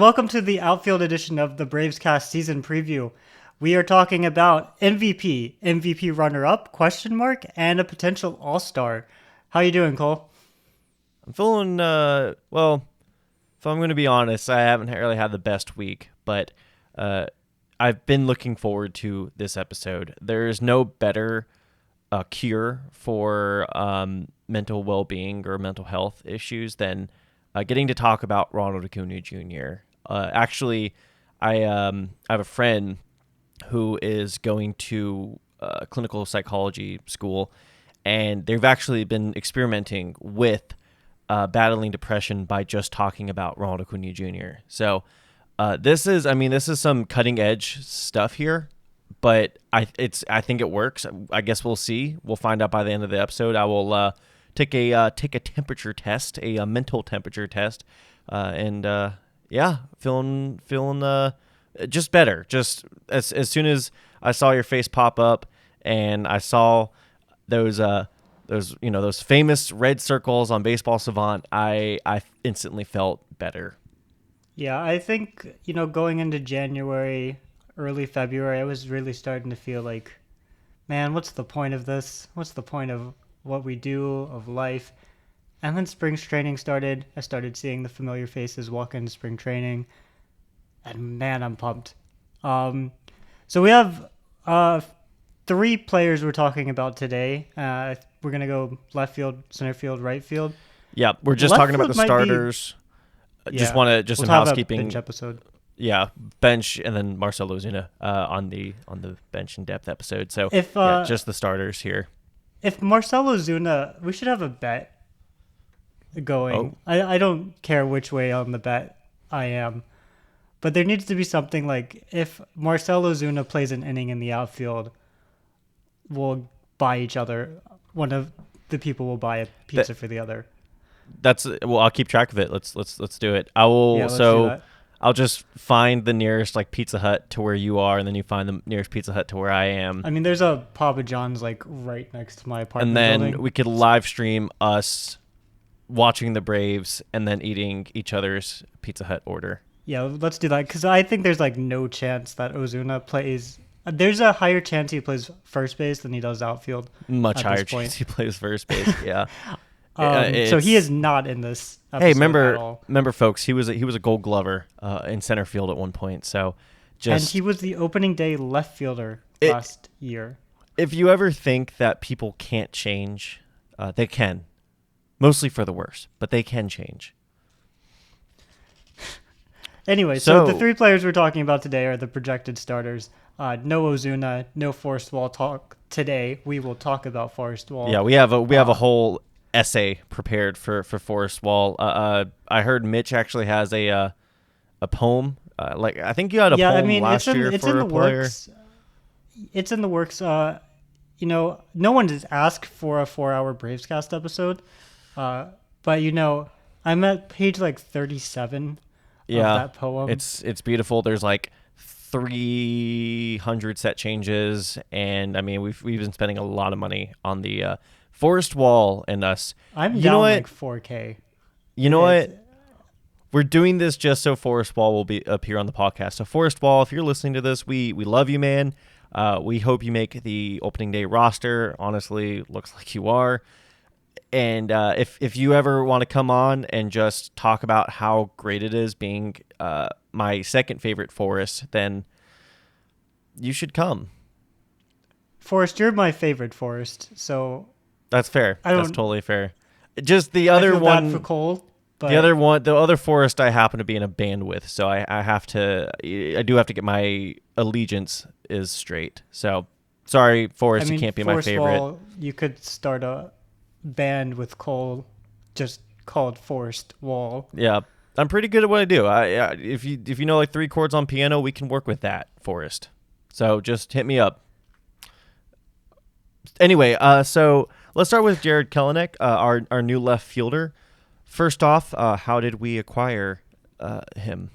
Welcome to the Outfield edition of the BravesKast season preview. We are talking about MVP, MVP runner-up, question mark, and a potential all-star. How you doing, Cole? I'm feeling, well, if I'm going to be honest, I haven't really had the best week, but I've been looking forward to this episode. There is no better cure for mental well-being or mental health issues than getting to talk about Ronald Acuña Jr. Actually, I have a friend who is going to clinical psychology school, and they've actually been experimenting with battling depression by just talking about Ronald Acuña Jr. So this is some cutting edge stuff here, but I think it works. I guess we'll see. We'll find out by the end of the episode. I will take a temperature test, a mental temperature test, and feeling just better. Just as soon as I saw your face pop up and I saw those famous red circles on Baseball Savant, I instantly felt better. Yeah, I think, going into January, early February, I was really starting to feel like, man, what's the point of this? What's the point of what we do, of life? And then spring training started. I started seeing the familiar faces walk into spring training. And man, I'm pumped. So we have three players we're talking about today. We're going to go left field, center field, right field. Yeah, we're just Left talking about field the might be- starters. Yeah, Just we'll some have a housekeeping. bench episode. Yeah, bench, and then Marcell Ozuna on the bench in depth episode. So If just the starters here. if Marcell Ozuna, we should have a bet going. I don't care which way on the bet I am, but there needs to be something like if Marcell Ozuna plays an inning in the outfield, we'll buy each other. One of the people will buy a pizza for the other. I'll keep track of it. Let's do it. I will. Yeah, let's do that. I'll just find the nearest Pizza Hut to where you are, and then you find the nearest Pizza Hut to where I am. I mean, there's a Papa John's right next to my apartment And then building. we could live stream us watching the Braves and then eating each other's Pizza Hut order. Yeah, let's do that because I think there's no chance that Ozuna plays. There's a higher chance he plays first base than he does outfield. Much at higher this point. chance he plays first base. Yeah. So he is not in this episode Hey, at all. remember, folks, he was a Gold Glover in center field at one point. So, And he was the opening day left fielder last year. if you ever think that people can't change, they can, mostly for the worse, but they can change. Anyway, so the three players we're talking about today are the projected starters. No Ozuna, no Forrest Wall talk today. We will talk about Forrest Wall. Yeah, we have a whole essay prepared for Forrest Wall. I heard Mitch actually has a poem. I think you had a poem last year for a player. It's in the works. No one has asked for a 4-hour BravesKast episode. But I'm at page 37 of that poem. It's beautiful. There's 300 set changes, and I mean we've been spending a lot of money on the Forrest Wall and us. I'm you down know what? 4K. You know what? We're doing this just so Forrest Wall will be up here on the podcast. So Forrest Wall, if you're listening to this, we love you, man. We hope you make the opening day roster. Honestly, looks like you are. And if you ever want to come on and just talk about how great it is being my second favorite Forrest, then you should come. Forrest, you're my favorite Forrest, so That's fair. That's totally fair. Just the I other feel one bad for Cole. But the other Forrest I happen to be in a band with, so I do have to get my allegiance is straight. So sorry, Forrest, you can't be Forrest my favorite. Wall, you could start a band with Cole, just called Forrest Wall. Yeah, I'm pretty good at what I do. If you know 3 chords on piano, we can work with that, Forrest. So just hit me up. Anyway, so let's start with Jarred Kelenic, our new left fielder. First off, how did we acquire him?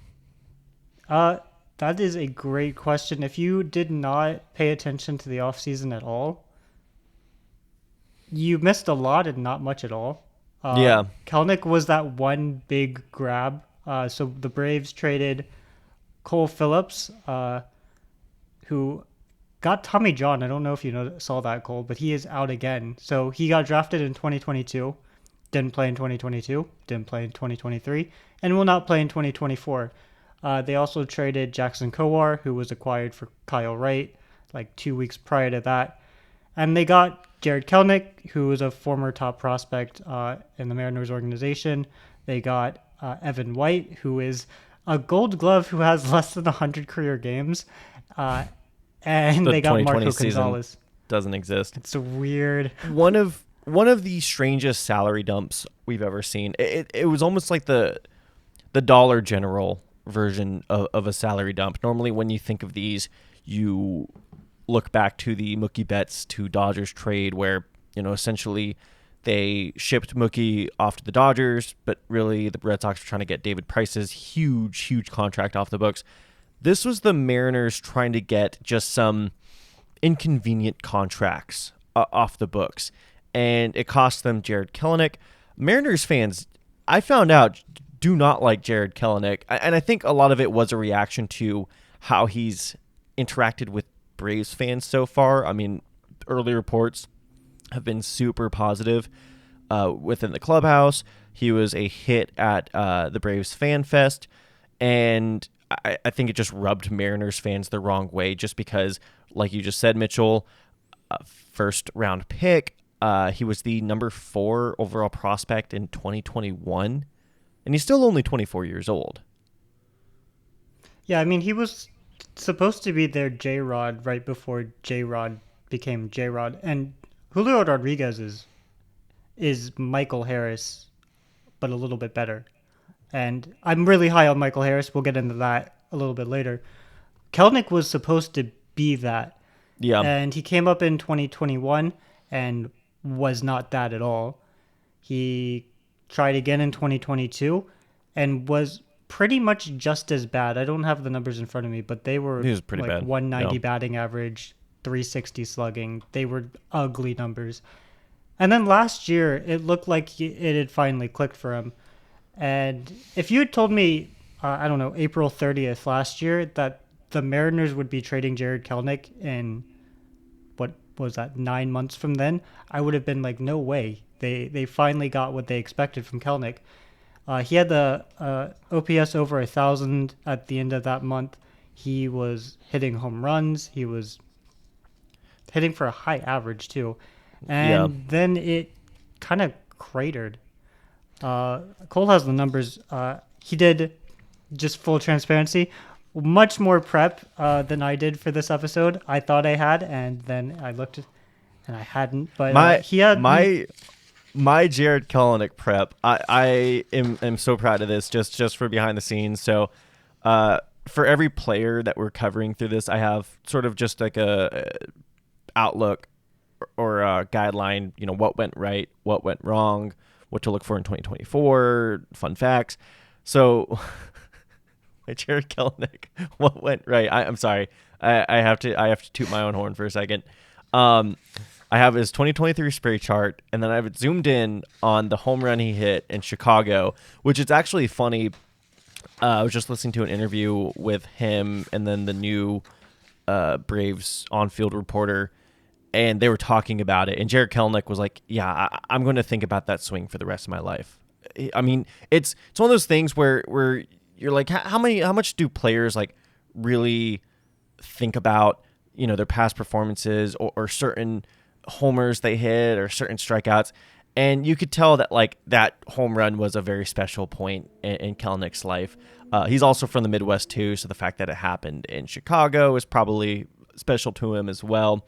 That is a great question. If you did not pay attention to the offseason at all, you missed a lot and not much at all. Yeah. Kelenic was that one big grab So the Braves traded Cole Phillips, who got Tommy John. I don't know if saw that, Cole, but he is out again. So he got drafted in 2022, didn't play in 2022, didn't play in 2023, and will not play in 2024. They also traded Jackson Kowar, who was acquired for Kyle Wright like 2 weeks prior to that. And they got Jared Kelenic, who was a former top prospect in the Mariners organization. They got Evan White, who is a Gold Glove who has less than 100 career games. And The they got 2020 Marco season Gonzalez. doesn't exist. It's a weird. One of the strangest salary dumps we've ever seen. It was almost like the Dollar General version of a salary dump. Normally, when you think of these, you look back to the Mookie Betts to Dodgers trade, where essentially they shipped Mookie off to the Dodgers, but really the Red Sox were trying to get David Price's huge contract off the books. This was the Mariners trying to get just some inconvenient contracts off the books, and it cost them Jared Kelenic. Mariners fans, I found out, do not like Jared Kelenic, and I think a lot of it was a reaction to how he's interacted with Braves fans so far. I mean, early reports have been super positive within the clubhouse. He was a hit at the Braves Fan Fest, and I think it just rubbed Mariners fans the wrong way, just because, like you just said, Mitchell, first round pick. He was the number 4 overall prospect in 2021, and he's still only 24 years old. Yeah, I mean, he was supposed to be their J-Rod right before J-Rod became J-Rod. And Julio Rodriguez is Michael Harris, but a little bit better. And I'm really high on Michael Harris. We'll get into that a little bit later. Kelenic was supposed to be that. Yeah. And he came up in 2021 and was not that at all. He tried again in 2022 and was pretty much just as bad. I don't have the numbers in front of me, but they were He was pretty like bad. 190 Yeah. batting average, 360 slugging. They were ugly numbers. And then last year, it looked like it had finally clicked for him. And if you had told me, I don't know, April 30th last year, that the Mariners would be trading Jared Kelenic in, what was that, 9 months from then, I would have been like, no way. They finally got what they expected from Kelenic. He had the OPS over 1,000 at the end of that month. He was hitting home runs. He was hitting for a high average too. And then it kind of cratered. Cole has the numbers. He did, just full transparency, much more prep than I did for this episode. I thought I had, and then I looked and I hadn't. But he had my Jared Kelenic prep. I am so proud of this, just for behind the scenes. So for every player that we're covering through this, I have sort of just like a outlook or a guideline, what went right, what went wrong, what to look for in 2024, fun facts. So my Jared Kelenic, what went right? I'm sorry. I have to toot my own horn for a second. I have his 2023 spray chart, and then I have it zoomed in on the home run he hit in Chicago, which is actually funny. I was just listening to an interview with him and then the new Braves on-field reporter, and they were talking about it. And Jared Kelenic was like, "Yeah, I'm going to think about that swing for the rest of my life." I mean, it's one of those things where you're like, how much do players like really think about their past performances or certain homers they hit or certain strikeouts? And you could tell that like that home run was a very special point in Kelenic's life. He's also from the Midwest too, so the fact that it happened in Chicago is probably special to him as well.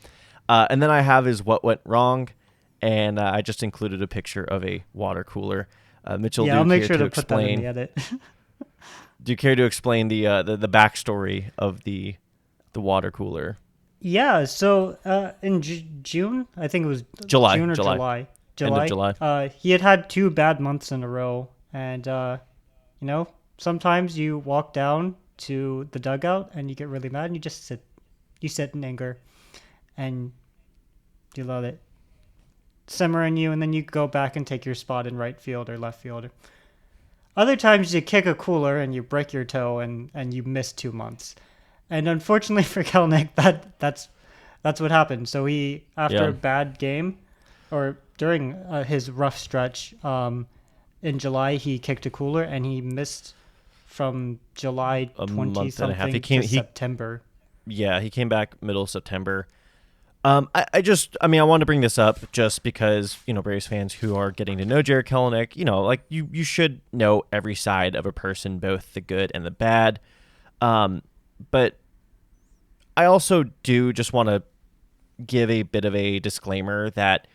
And then I have his what went wrong, and I just included a picture of a water cooler. Mitchell, I'll make sure to put that in the edit. Do you care to explain the backstory of the water cooler? Yeah, so in June, I think it was July, June or July. End of July. He had 2 bad months in a row, and sometimes you walk down to the dugout and you get really mad and you just sit in anger, and you let it simmer in you, and then you go back and take your spot in right field or left field. Other times you kick a cooler and you break your toe and you miss 2 months. And unfortunately for Kelnick, that's what happened. So he, after Yeah, a bad game, or during his rough stretch, in July he kicked a cooler and he missed from July a 20 month and a half. something to September. He came back middle of September. I wanted to bring this up just because, Braves fans who are getting to know Jared Kelenic, like you should know every side of a person, both the good and the bad. But I also do just want to give a bit of a disclaimer that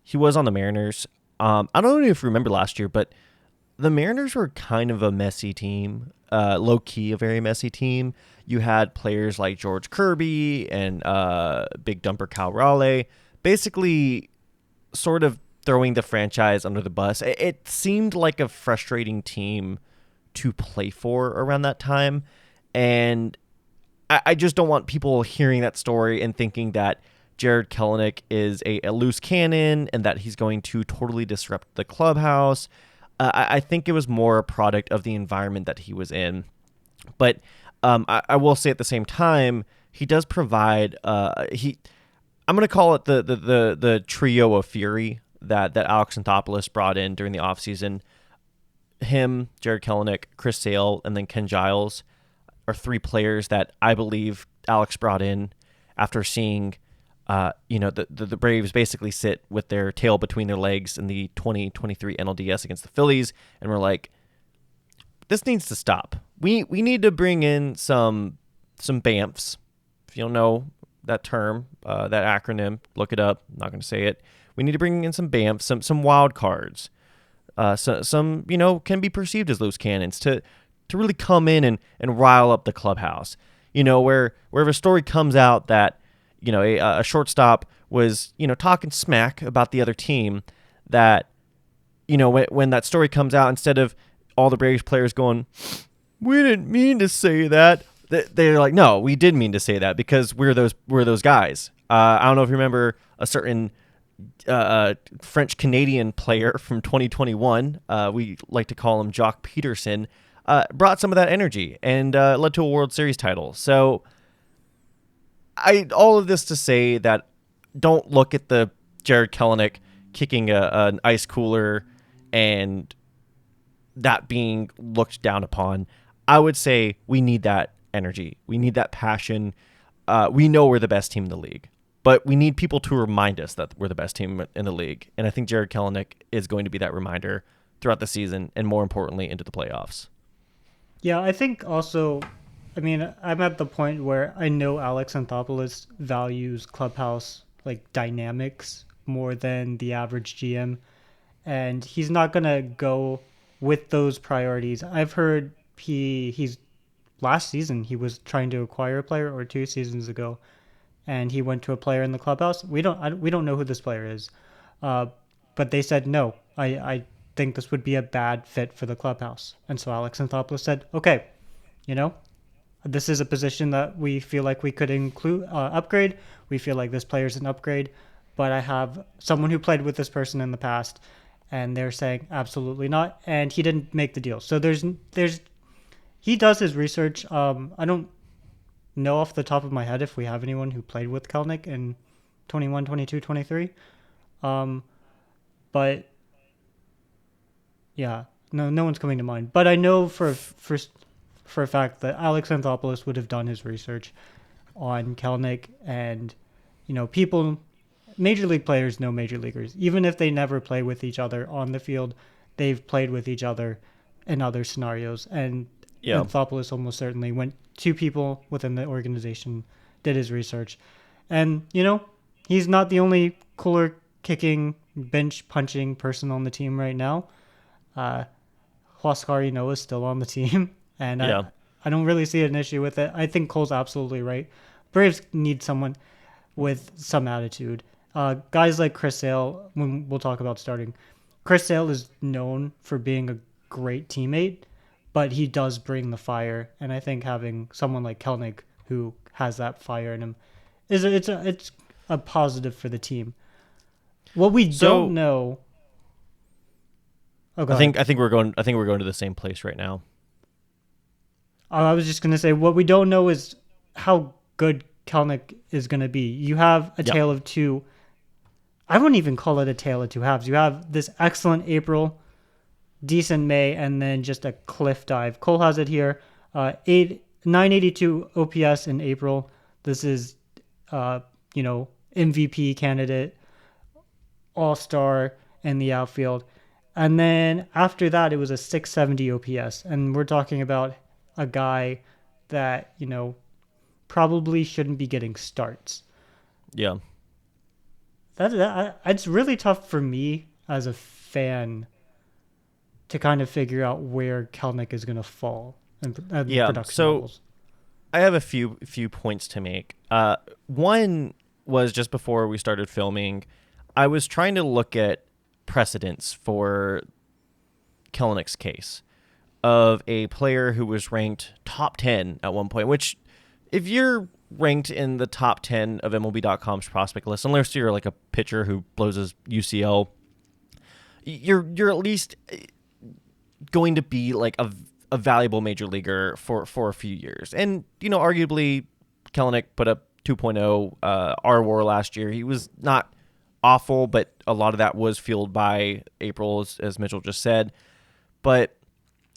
he was on the Mariners. I don't know if you remember last year, but the Mariners were kind of a messy team, low key, a very messy team. You had players like George Kirby and big dumper Cal Raleigh, basically sort of throwing the franchise under the bus. It seemed like a frustrating team to play for around that time. And I just don't want people hearing that story and thinking that Jared Kelenic is a loose cannon and that he's going to totally disrupt the clubhouse. I think it was more a product of the environment that he was in. But I will say at the same time, he does provide I'm going to call it the trio of fury that Alex Anthopoulos brought in during the offseason. Him, Jared Kelenic, Chris Sale, and then Ken Giles are three players that I believe Alex brought in after seeing the Braves basically sit with their tail between their legs in the 2023 NLDS against the Phillies, and we're like, this needs to stop. We need to bring in some BAMFs. If you don't know that term, that acronym, look it up. I'm not going to say it. We need to bring in some BAMFs, some wild cards. Some can be perceived as loose cannons to really come in and rile up the clubhouse. Where if a story comes out that a shortstop was talking smack about the other team, that when that story comes out, instead of all the Braves players going, we didn't mean to say that, they're like, no, we did mean to say that because we're those guys. I don't know if you remember a certain French Canadian player from 2021. We like to call him Jock Peterson. Brought some of that energy and led to a World Series title. So all of this to say that don't look at the Jared Kelenic kicking an ice cooler and that being looked down upon. I would say we need that energy. We need that passion. We know we're the best team in the league, but we need people to remind us that we're the best team in the league. And I think Jared Kelenic is going to be that reminder throughout the season and, more importantly, into the playoffs. Yeah, I think also, I mean, I'm at the point where I know Alex Anthopoulos values clubhouse like dynamics more than the average GM, and he's not gonna go with those priorities. I've heard he's last season he was trying to acquire a player, or 2 seasons ago, and he went to a player in the clubhouse. We don't know who this player is, uh, but they said no. I think this would be a bad fit for the clubhouse, and so Alex Anthopoulos said, okay, you know, this is a position that we feel like we could include upgrade. We feel like this player is an upgrade, but I have someone who played with this person in the past, and they're saying absolutely not, and he didn't make the deal. So there's he does his research. I don't know off the top of my head if we have anyone who played with Kelnick in 21, 22, 23. Um, but yeah, no one's coming to mind. But I know for a fact that Alex Anthopoulos would have done his research on Kelnick, and people, major league players know major leaguers, even if they never play with each other on the field. They've played with each other in other scenarios, and Yeah. Anthopoulos almost certainly went to people within the organization, did his research, and he's not the only cooler kicking, bench punching person on the team right now. Uh, Huascar, is still on the team, and Yeah. I don't really see an issue with it. I think Cole's absolutely right. Braves need someone with some attitude. Guys like Chris Sale, when we'll talk about starting, Chris Sale is known for being a great teammate, but he does bring the fire, and I think having someone like Kelnick who has that fire in him it's a positive for the team. What we don't So know Oh, go I ahead. think I think we're going. I think we're going to the same place right now. I was just gonna say what we don't know is how good Kelnick is gonna be. You have a Yep. tale of two. I wouldn't even call it a tale of two halves. You have this excellent April, decent May, and then just a cliff dive. Cole has it here. 982 OPS in April. This is uh, MVP candidate, all star in the outfield. And then after that, it was a 670 OPS. And we're talking about a guy that, probably shouldn't be getting starts. Yeah. It's really tough for me as a fan to kind of figure out where Kelnick is going to fall in Yeah. production So levels. I have a few points to make. One was just before we started filming, I was trying to look at precedents for Kellenick's case of a player who was ranked top 10 at one point, which if you're ranked in the top 10 of MLB.com's prospect list, unless you're like a pitcher who blows his UCL, you're at least going to be like a valuable major leaguer for a few years. And, arguably, Kelenic put up 2.0 R-WAR last year. He was not awful, but a lot of that was fueled by April, as Mitchell just said. But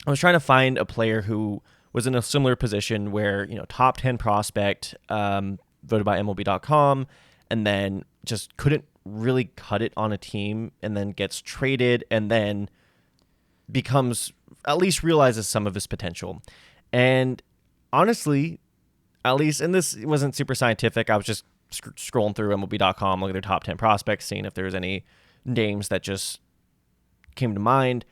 I was trying to find a player who was in a similar position where, top 10 prospect, voted by MLB.com, and then just couldn't really cut it on a team, and then gets traded, and then becomes, at least realizes some of his potential. And honestly, at least, and this wasn't super scientific, I was just scrolling through MLB.com, looking at their top 10 prospects, seeing if there was any names that just came to mind.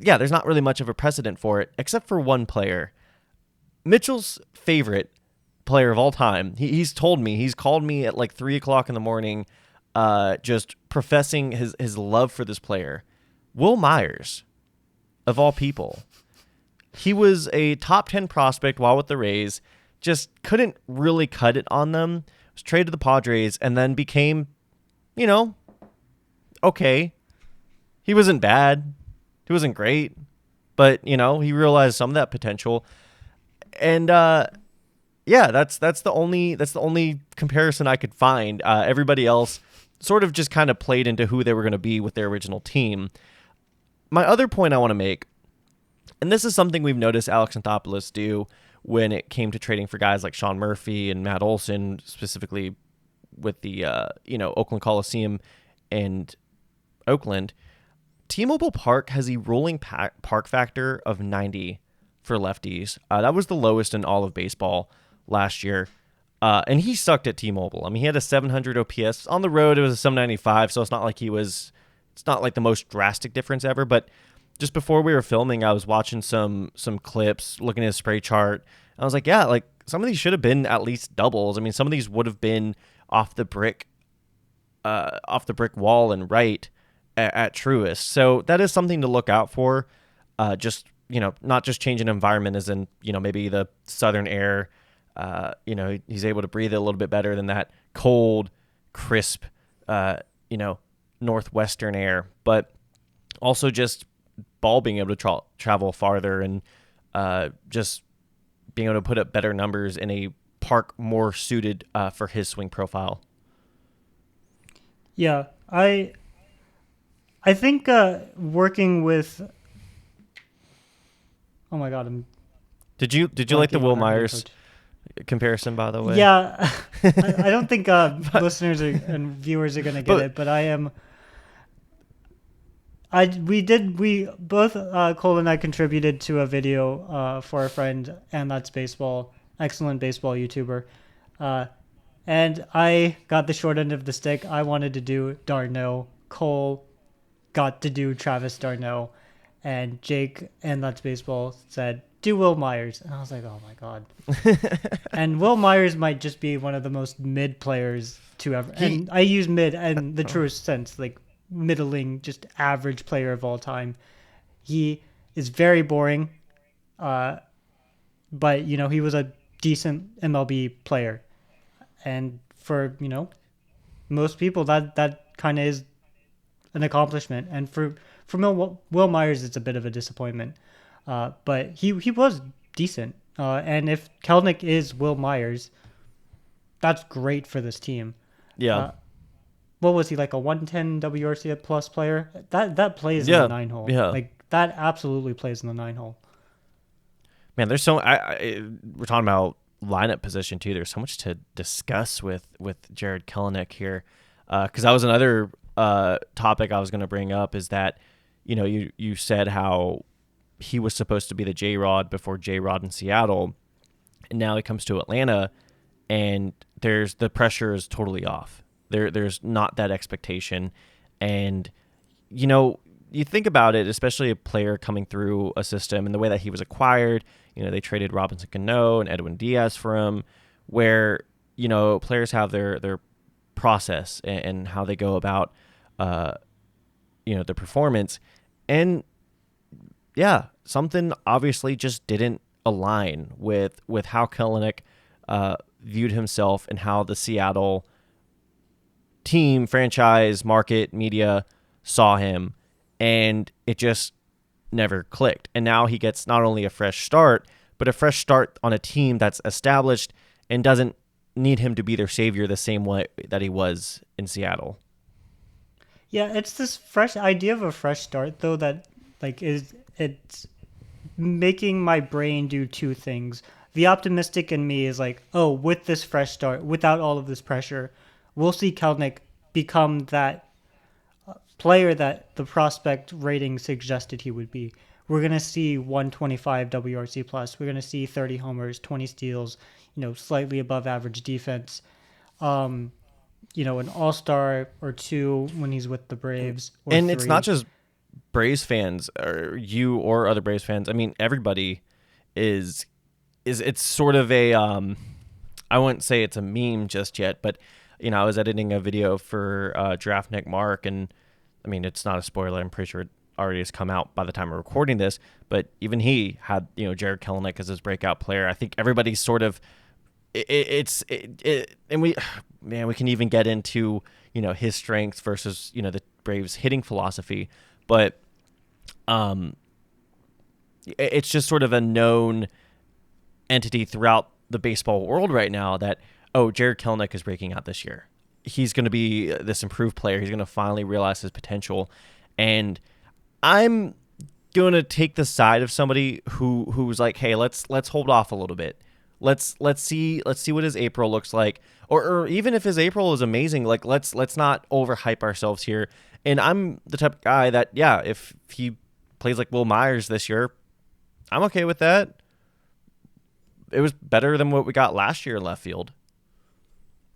Yeah, there's not really much of a precedent for it, except for one player. Mitchell's favorite player of all time. He's called me at like 3 o'clock in the morning, just professing his love for this player. Will Myers, of all people. He was a top 10 prospect while with the Rays, just couldn't really cut it on them, was traded to the Padres, and then became, okay. He wasn't bad. He wasn't great. But, he realized some of that potential. And yeah, that's the only comparison I could find. Everybody else sort of just kind of played into who they were going to be with their original team. My other point I want to make, and this is something we've noticed Alex Anthopoulos do when it came to trading for guys like Sean Murphy and Matt Olson, specifically with the Oakland Coliseum and Oakland. T-Mobile Park has a rolling park factor of 90 for lefties. That was the lowest in all of baseball last year. And he sucked at T-Mobile. I mean, he had a 700 OPS. On the road, it was a 795, so it's not like the most drastic difference ever. But just before we were filming, I was watching some clips, looking at his spray chart. I was like, yeah, like some of these should have been at least doubles. I mean, some of these would have been off the brick wall and right at Truist. So that is something to look out for. Just, not just changing environment as in, maybe the southern air, he's able to breathe it a little bit better than that cold, crisp, northwestern air, but also just ball being able to travel farther and just being able to put up better numbers in a park more suited for his swing profile. Yeah, I think working with. Oh my God, I'm Did you like the blanking Will on our hitting Myers coach. comparison, by the way? Yeah, I don't think listeners and viewers are gonna get it, but I am. We both Cole and I contributed to a video for a friend, and that's baseball, excellent baseball YouTuber, and I got the short end of the stick. I wanted to do d'Arnaud. Cole got to do Travis d'Arnaud, and Jake and that's baseball said do Will Myers, and I was like, oh my God. And Will Myers might just be one of the most mid players to ever, and I use mid in the truest sense, like middling, just average player of all time. He is very boring, but he was a decent MLB player, and for most people that kind of is an accomplishment. And for For Will Myers, it's a bit of a disappointment, but he was decent. And if Kelnick is Will Myers, that's great for this team. Yeah. Uh, what was he, like a 110 WRC plus player? That plays in the Yeah. nine hole. Yeah. Like that absolutely plays in the nine hole. Man, there's we're talking about lineup position too. There's so much to discuss with Jared Kelenic here, because that was another topic I was going to bring up. Is that you said how he was supposed to be the J Rod before J Rod in Seattle, and now he comes to Atlanta, and the pressure is totally off. There's not that expectation, and you think about it, especially a player coming through a system and the way that he was acquired. They traded Robinson Cano and Edwin Diaz for him, where players have their process and how they go about the performance, and yeah, something obviously just didn't align with how Kelenic viewed himself and how the Seattle team, franchise, market, media saw him, and it just never clicked. And now he gets not only a fresh start, but a fresh start on a team that's established and doesn't need him to be their savior the same way that he was in Seattle. Yeah, it's this fresh idea of a fresh start though that like it's making my brain do two things. The optimistic in me is like, oh, with this fresh start, without all of this pressure, we'll see Kelnick become that player that the prospect rating suggested he would be. We're going to see 125 WRC plus. We're going to see 30 homers, 20 steals, slightly above average defense. An all-star or two when he's with the Braves, or And three. it's not just Braves fans or you or other Braves fans. I mean, everybody is it's sort of a I wouldn't say it's a meme just yet, but I was editing a video for Draftnik Mark, and I mean, it's not a spoiler. I'm pretty sure it already has come out by the time we're recording this, but even he had Jared Kelenic as his breakout player. I think everybody's sort of and we can even get into his strengths versus the Braves hitting philosophy, but it's just sort of a known entity throughout the baseball world right now that Jared Kelenic is breaking out this year. He's going to be this improved player. He's going to finally realize his potential, and I'm going to take the side of somebody who's like, hey, let's hold off a little bit. Let's see what his April looks like, or even if his April is amazing, like let's not overhype ourselves here. And I'm the type of guy that, yeah, if he plays like Will Myers this year, I'm okay with that. It was better than what we got last year in left field.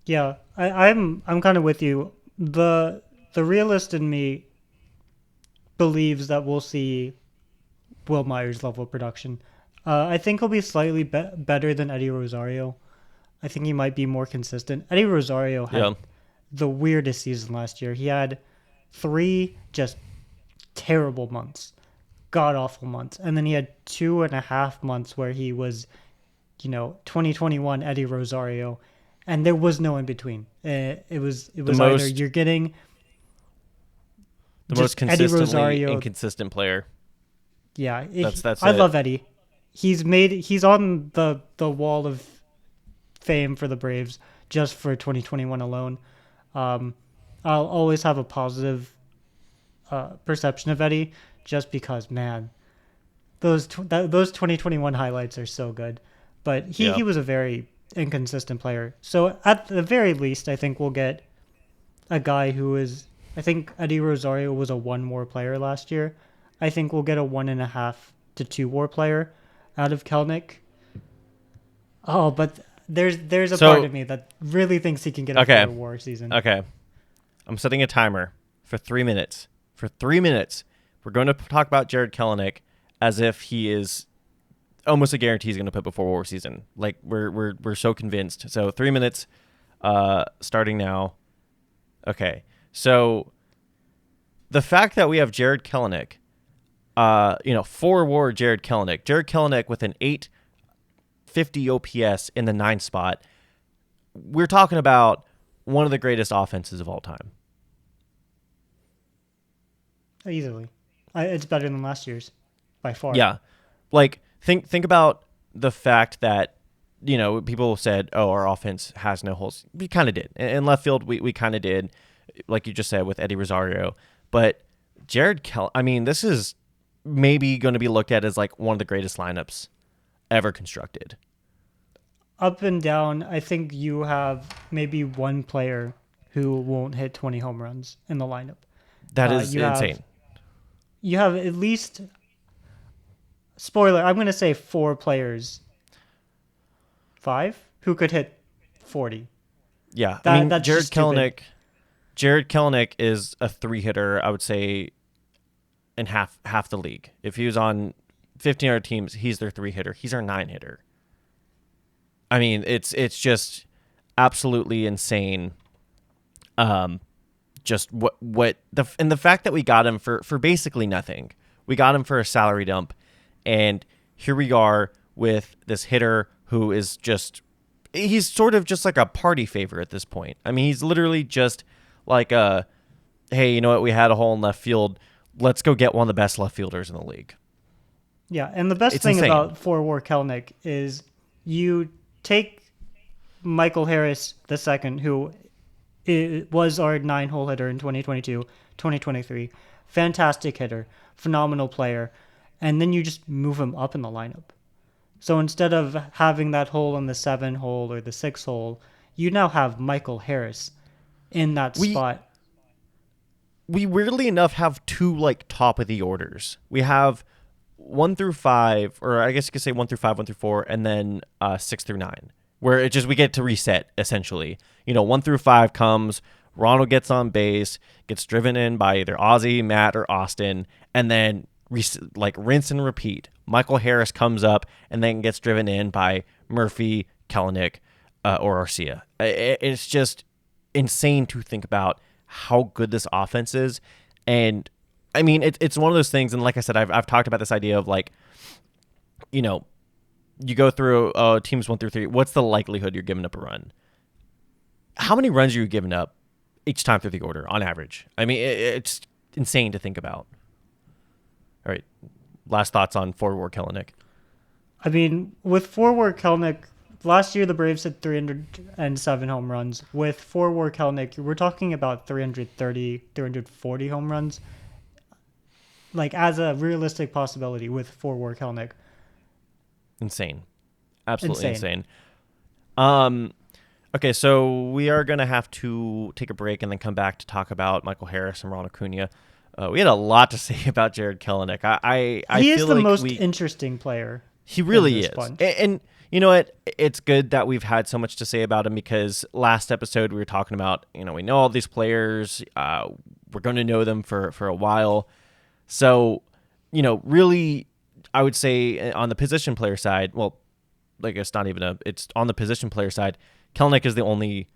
Yeah, I'm kind of with you. The realist in me believes that we'll see Will Myers level of production. I think he'll be slightly better than Eddie Rosario. I think he might be more consistent. Eddie Rosario had the weirdest season last year. He had 3 just terrible months, god awful months, and then he had 2.5 months where he was, 2021 Eddie Rosario, and there was no in between. It was either you're getting the just most consistently Eddie Rosario, inconsistent player. Yeah, that's I it. love Eddie. He's on the wall of fame for the Braves just for 2021 alone. I'll always have a positive perception of Eddie just because, man, those 2021 highlights are so good. But he was a very inconsistent player. So at the very least, I think we'll get a guy who is. I think Eddie Rosario was a 1 WAR player last year. I think we'll get a 1.5 to 2 WAR player out of Kelnic. Oh, but there's a part of me that really thinks he can get a 4 WAR season. Okay. I'm setting a timer for 3 minutes. For 3 minutes, we're going to talk about Jared Kelenic as if he is almost a guarantee he's going to put up a 4 WAR season. Like we're so convinced. So 3 minutes, starting now. Okay. So the fact that we have Jared Kelenic, 4 WAR Jared Kelenic with an 850 OPS in the 9 spot. We're talking about one of the greatest offenses of all time. Easily. It's better than last year's by far. Yeah. Like think about the fact that people said, "Oh, our offense has no holes." We kind of did. In left field, we kind of did, like you just said with Eddie Rosario. But I mean, this is maybe going to be looked at as like one of the greatest lineups ever constructed. Up and down, I think you have maybe one player who won't hit 20 home runs in the lineup. That is You insane. have at least, spoiler, I'm going to say 4 players, 5, who could hit 40. Yeah, I mean, That's just stupid. Jared Kelenic is a 3-hitter, I would say, in half the league. If he was on 15 other teams, he's their 3-hitter. He's our 9-hitter. I mean, it's just absolutely insane. Just and the fact that we got him for basically nothing. We got him for a salary dump, and here we are with this hitter who is he's sort of just like a party favor at this point. I mean, he's literally just like hey, you know what? We had a hole in left field. Let's go get one of the best left fielders in the league. Yeah, and the best It's thing insane. about Forward Kelnick is you take Michael Harris II, who was our 9-hole hitter in 2022, 2023. Fantastic hitter, phenomenal player. And then you just move him up in the lineup. So instead of having that hole in the 7-hole or the 6-hole, you now have Michael Harris in that We spot. we weirdly enough have 2 like top of the orders. We have 1 through 5, or I guess you could say 1 through 5, 1 through 4, and then 6 through 9, where we get to reset essentially. 1 through 5 comes, Ronald gets on base, gets driven in by either Ozzy, Matt, or Austin, and then rinse and repeat. Michael Harris comes up and then gets driven in by Murphy, Kelenic, or Arcia. It's just insane to think about how good this offense is. And I mean, it's one of those things. And like I said, I've talked about this idea of like, you go through teams 1 through 3. What's the likelihood you're giving up a run? How many runs are you giving up each time through the order on average? I mean, it's insane to think about. All right. Last thoughts on Forward Kelenic. I mean, with Forward Kelnick, last year the Braves had 307 home runs. With Forward Kelnick, we're talking about 330, 340 home runs. Like, as a realistic possibility with Forward Kelnick. Insane. Absolutely Insane. insane. Okay, so we are going to have to take a break and then come back to talk about Michael Harris and Ronald Acuña. We had a lot to say about Jared Kelenic. I He is feel the like most interesting player. he really in this is. bunch. And you know what? It's good that we've had so much to say about him, because last episode we were talking about, we know all these players. We're going to know them for a while. So, really, I would say on the position player side, well, like it's not even it's on the position player side, Kelenic is the only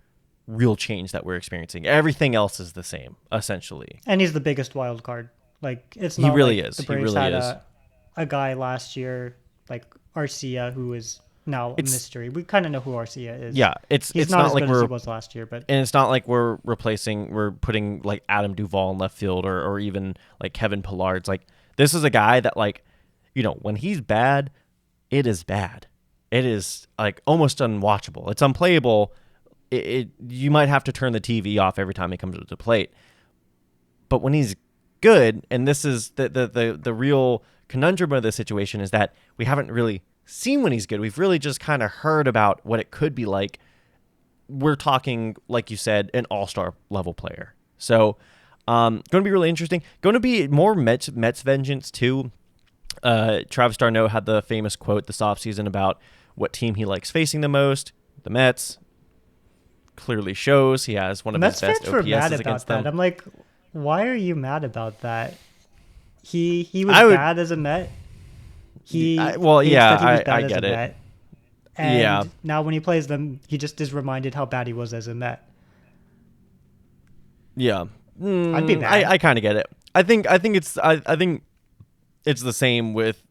real change that we're experiencing. Everything else is the same, essentially. And he's the biggest wild card. Like, it's He not really like is. the He Braves really had is. a guy last year, like Arcia, who is now a It's mystery. We kind of know who Arcia is. yeah. It's He's it's not not as like good as he we're was last year, but and it's not like we're putting like Adam Duvall in left field or even like Kevin Pillard's. Like, this is a guy that, like, when he's bad, it is bad. It is like almost unwatchable. It's unplayable. You might have to turn the TV off every time he comes to the plate. But when he's good, and this is the real conundrum of the situation, is that we haven't really seen when he's good. We've really just kind of heard about what it could be like. We're talking, like you said, an all-star level player. So, going to be really interesting. Going to be more Mets vengeance too. Travis d'Arnaud had the famous quote this offseason about what team he likes facing the most. The Mets. Clearly shows he has one of Mets his best fans were mad OPSs about against that. them. I'm like, why are you mad about that? He was I would, bad as a Met. well, He yeah, said he was bad I as a get it. Met. And Yeah, now when he plays them, he just is reminded how bad he was as a Met. yeah. I'd be mad. I kind of get it. I think it's the same with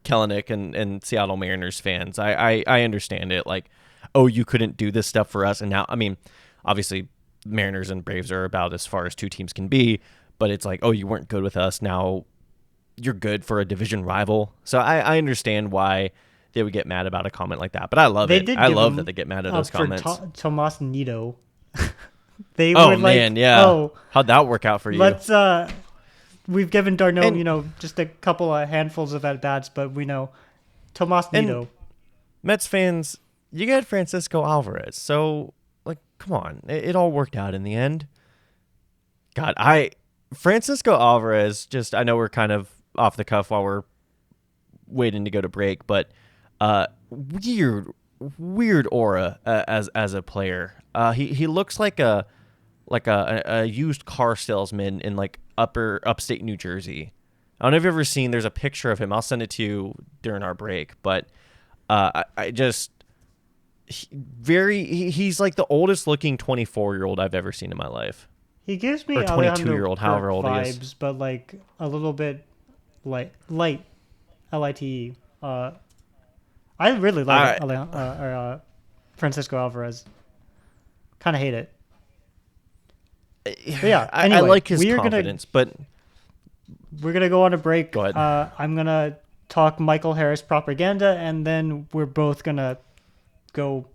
Kelenic and Seattle Mariners fans. I understand it. Like, oh, you couldn't do this stuff for us, and now, I mean, obviously, Mariners and Braves are about as far as two teams can be. But it's like, oh, you weren't good with us. Now you're good for a division rival. So I understand why they would get mad about a comment like that. But I love They it. did I give love that him they get mad at those up for comments. Tomas Nito. They Oh were man, like, yeah. oh, How'd that work out for you? let's we've given Darno, And just a couple of handfuls of at bats, but we know Tomas and Nito. Mets fans, you get Francisco Alvarez. So like, come on, it all worked out in the end. God, Francisco Alvarez. Just I know we're kind of off the cuff while we're waiting to go to break, but weird aura as a player. He looks like a used car salesman in like upstate New Jersey. I don't know if you've ever seen. There's a picture of him. I'll send it to you during our break. But I just he's like the oldest looking 24-year-old I've ever seen in my life, He gives me or Alejandro 22-year-old, Kirk however old he is. vibes, but like a little bit light, Lite. I really like Francisco Alvarez. Kind of hate it. But yeah. I Anyway, like his confidence, but we're gonna go on a break. go ahead. I'm gonna talk Michael Harris propaganda, and then we're both gonna go.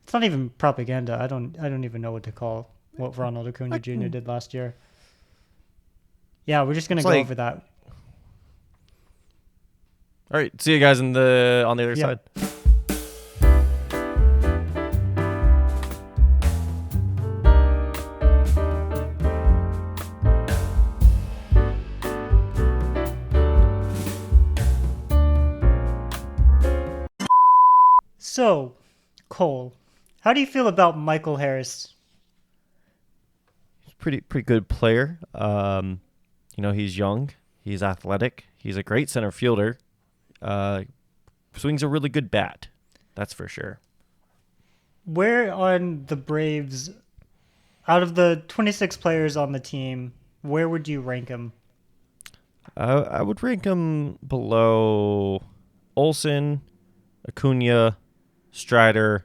It's not even propaganda. I don't even know what to call what Ronald Acuña Jr. did last year. Yeah, we're just gonna It's go like- over that. All right, see you guys on the other Yeah. side. So, Cole, how do you feel about Michael Harris? Pretty good player. He's young. He's athletic. He's a great center fielder. Swings a really good bat. That's for sure. Where on the Braves, out of the 26 players on the team, where would you rank him? I would rank him below Olsen, Acuna, Strider,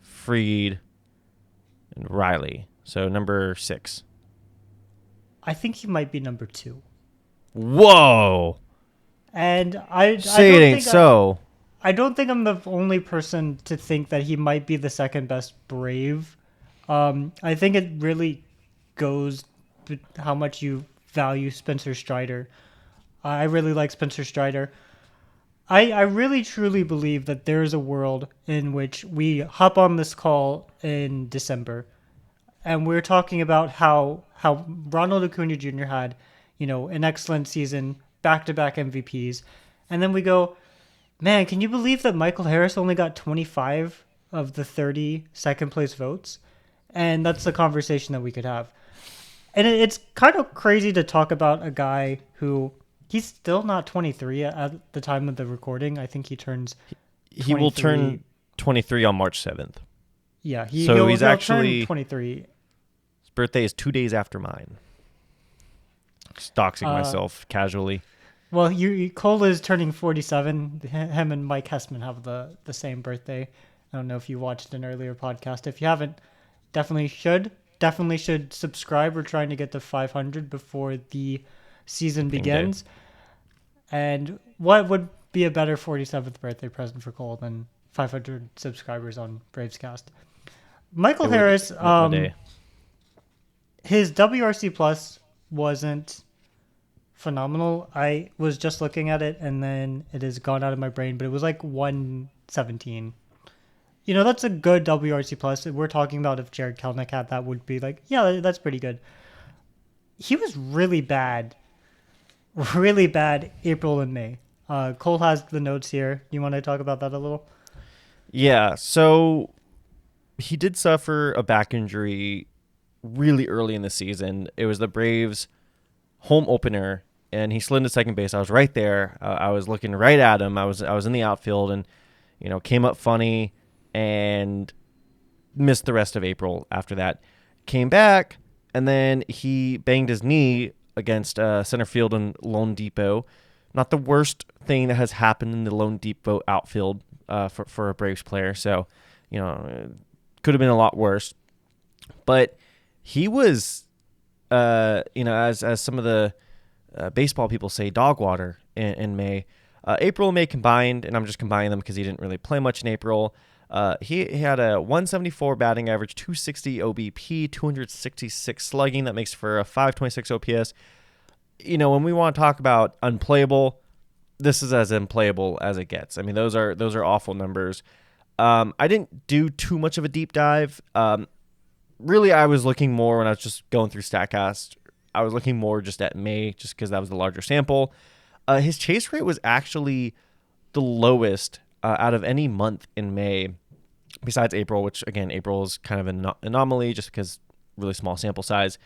Fried, and Riley. So number 6. I think he might be number 2. Whoa! And I Say don't it ain't think so. I don't think I'm the only person to think that he might be the second best Brave. I think it really goes to how much you value Spencer Strider. I really like Spencer Strider. I really truly believe that there is a world in which we hop on this call in December and we're talking about how Ronald Acuña Jr. had, an excellent season, back-to-back MVPs, and then we go, man, can you believe that Michael Harris only got 25 of the 30 second place votes? And that's the conversation that we could have. And it's kind of crazy to talk about a guy who he's still not 23 at the time of the recording. I think he turns 23. He will turn 23 on March 7th. Yeah, So he'll he's turn actually 23. His birthday is 2 days after mine. Just doxing myself casually. Well, Cole is turning 47. Him and Mike Hessman have the same birthday. I don't know if you watched an earlier podcast. If you haven't, definitely should. Definitely should subscribe. We're trying to get to 500 before the season begins. And what would be a better 47th birthday present for Cole than 500 subscribers on BravesKast? Michael Harris, his WRC plus wasn't phenomenal. I was just looking at it and then it has gone out of my brain, but it was like 117. That's a good WRC plus. We're talking about if Jared Kelenic had that, would be like, yeah, that's pretty good. He was really bad April and May. Cole has the notes here. You want to talk about that a little? Yeah, so he did suffer a back injury really early in the season. It was the Braves' home opener, and he slid into second base. I was right there. I was looking right at him. I was in the outfield, and came up funny and missed the rest of April after that. Came back, and then he banged his knee against center field in Lone Depot. Not the worst thing that has happened in the Lone Depot outfield for a Braves player. So, could have been a lot worse. But he was, as some of the baseball people say dog water in May. April and May combined, and I'm just combining them because he didn't really play much in April. He had a 174 batting average, 260 OBP, 266 slugging. That makes for a 526 OPS. When we want to talk about unplayable, this is as unplayable as it gets. I mean, those are awful numbers. I didn't do too much of a deep dive. Really, I was looking more when I was just going through StatCast. I was looking more just at May, just because that was the larger sample. His chase rate was actually the lowest out of any month in May, besides April, which, again, April is kind of an anomaly just because really small sample size.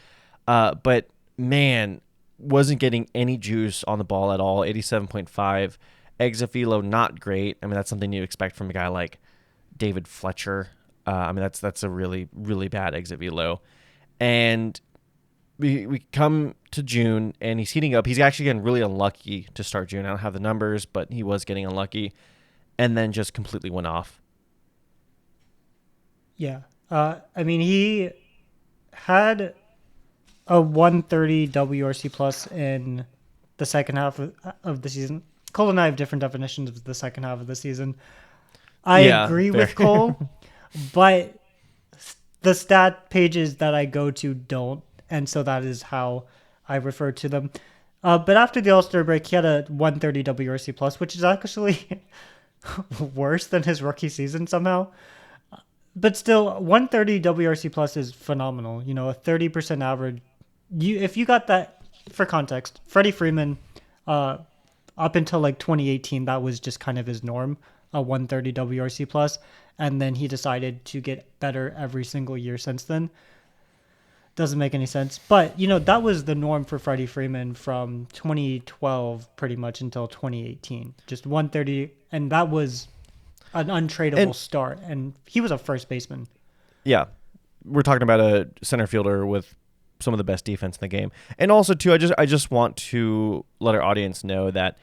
But, man, wasn't getting any juice on the ball at all. 87.5. Exit velo, not great. I mean, that's something you expect from a guy like David Fletcher. I mean, that's a really, really bad exit velo. And we come to June, and he's heating up. He's actually getting really unlucky to start June. I don't have the numbers, but he was getting unlucky, and then just completely went off. Yeah. I mean, he had a 130 WRC plus in the second half of the season. Cole and I have different definitions of the second half of the season. I agree fair. with Cole, but the stat pages that I go to don't, and so that is how I refer to them. But after the All-Star break, he had a 130 WRC plus, which is actually worse than his rookie season somehow. But still, 130 WRC plus is phenomenal. A 30% average. If you got that, for context, Freddie Freeman, up until like 2018, that was just kind of his norm, a 130 WRC plus, and then he decided to get better every single year since then. Doesn't make any sense. But, that was the norm for Freddie Freeman from 2012 pretty much until 2018. Just 130, and that was an untradeable start, and he was a first baseman. Yeah, we're talking about a center fielder with some of the best defense in the game. And also, too, I just want to let our audience know that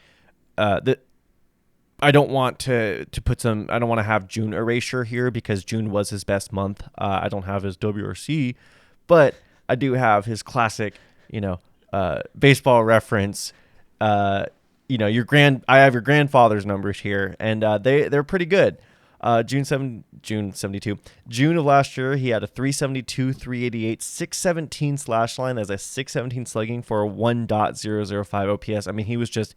I don't want to put some. I don't want to have June erasure here because June was his best month. I don't have his WRC, but I do have his classic, baseball reference. I have your grandfather's numbers here, and they're pretty good. June 72. June of last year, he had a 372, 388, 617 slash line. That's a 617 slugging for a 1.005 OPS. I mean, he was just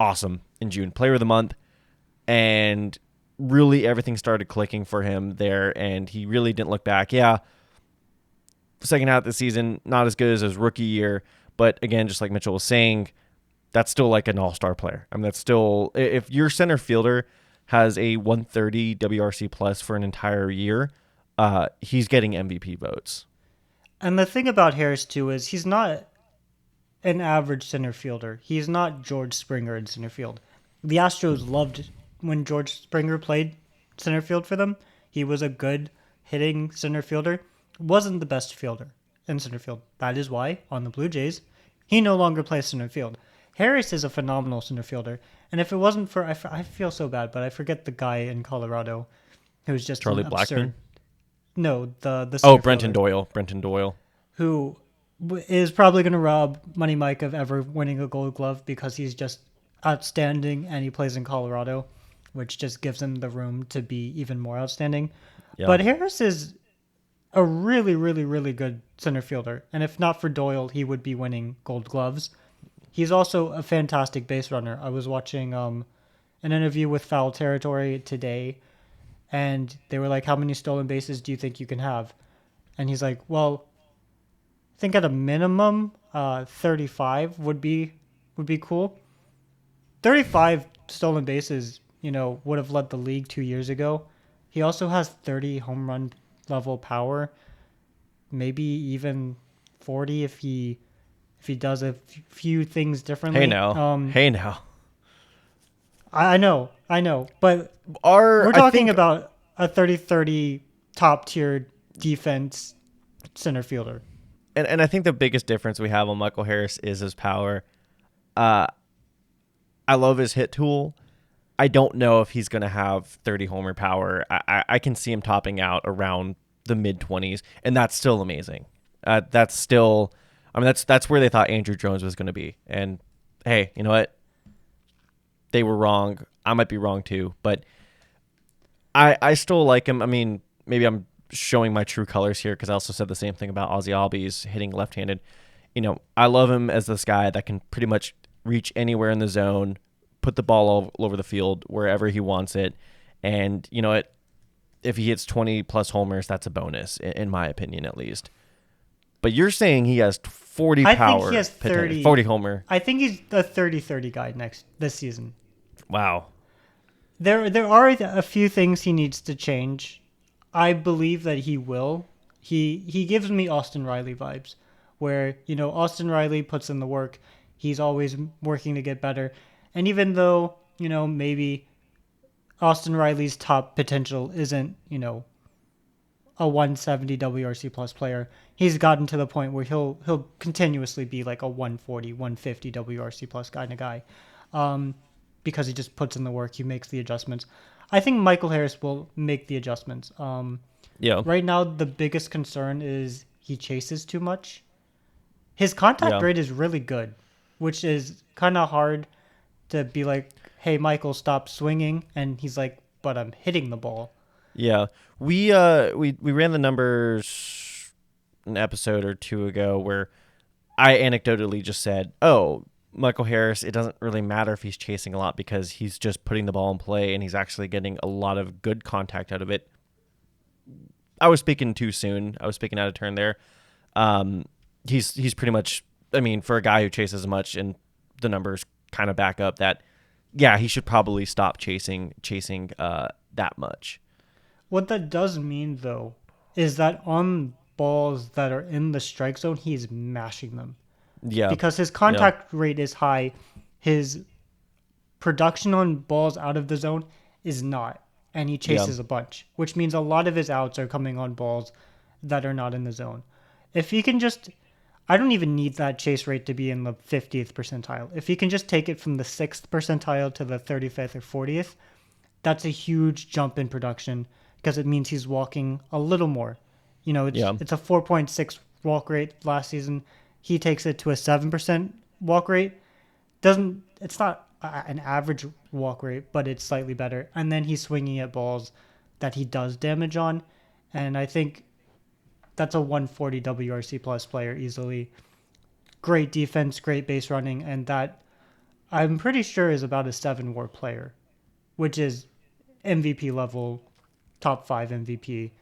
awesome in June. Player of the month. And really everything started clicking for him there, and he really didn't look back. Yeah, second half of the season, not as good as his rookie year, but again, just like Mitchell was saying, that's still like an all-star player. I mean, that's still, if your center fielder has a 130 WRC plus for an entire year, he's getting MVP votes. And the thing about Harris, too, is he's not an average center fielder. He's not George Springer in center field. The Astros loved when George Springer played center field for them. He was a good hitting center fielder. Wasn't the best fielder in center field. That is why, on the Blue Jays, he no longer plays center field. Harris is a phenomenal center fielder. And if it wasn't for, I feel so bad, but I forget the guy in Colorado who's just Charlie an Blackmon? absurd. No, the center Brenton fielder, Doyle. Brenton Doyle. who is probably going to rob Money Mike of ever winning a Gold Glove because he's just outstanding and he plays in Colorado, which just gives him the room to be even more outstanding. Yeah. But Harris is a really, really, really good center fielder. And if not for Doyle, he would be winning Gold Gloves. He's also a fantastic base runner. I was watching an interview with Foul Territory today, and they were like, how many stolen bases do you think you can have? And he's like, well, I think at a minimum, 35 would be cool. 35 stolen bases, would have led the league 2 years ago. He also has 30 home run level power, maybe even 40 if he does a few things differently. Hey now. I know, but we're talking about a 30-30 top tier defense center fielder. And I think the biggest difference we have on Michael Harris is his power. I love his hit tool. I don't know if he's going to have 30 homer power. I can see him topping out around the mid-20s, and that's still amazing. That's still, I mean, that's where they thought Andrew Jones was going to be. And hey, you know what? They were wrong. I might be wrong too, but I still like him. I mean, maybe I'm showing my true colors here because I also said the same thing about Ozzy Albies hitting left-handed. I love him as this guy that can pretty much reach anywhere in the zone, put the ball all over the field wherever he wants it, and you know what? If he hits 20 plus homers, that's a bonus, in my opinion, at least. But you're saying he has 40 I think power, he has 30. 40 homer. I think he's the 30-30 guy this season. Wow. There are a few things he needs to change. I believe that he will. He gives me Austin Riley vibes, where Austin Riley puts in the work. He's always working to get better, and even though maybe Austin Riley's top potential isn't a 170 WRC plus player, he's gotten to the point where he'll continuously be like a 140, 150 WRC plus kind of guy. Because he just puts in the work, he makes the adjustments. I think Michael Harris will make the adjustments. Yeah. Right now, the biggest concern is he chases too much. His contact Yeah. rate is really good, which is kind of hard to be like, hey, Michael, stop swinging. And he's like, but I'm hitting the ball. Yeah. We ran the numbers an episode or two ago where I anecdotally just said, oh, Michael Harris, it doesn't really matter if he's chasing a lot because he's just putting the ball in play and he's actually getting a lot of good contact out of it. I was speaking too soon. I was speaking out of turn there. He's pretty much, I mean, for a guy who chases much, and the numbers kind of back up that, yeah, he should probably stop chasing that much. What that does mean, though, is that on balls that are in the strike zone, he's mashing them. Yeah. Because his contact rate is high, his production on balls out of the zone is not, and he chases a bunch, which means a lot of his outs are coming on balls that are not in the zone. If he can just, I don't even need that chase rate to be in the 50th percentile. If he can just take it from the 6th percentile to the 35th or 40th, that's a huge jump in production because it means he's walking a little more. It's a 4.6 walk rate last season. He takes it to a 7% walk rate. It's not an average walk rate, but it's slightly better. And then he's swinging at balls that he does damage on. And I think that's a 140 WRC plus player easily. Great defense, great base running, and that I'm pretty sure is about a 7 WAR player, which is MVP level, top 5 MVP.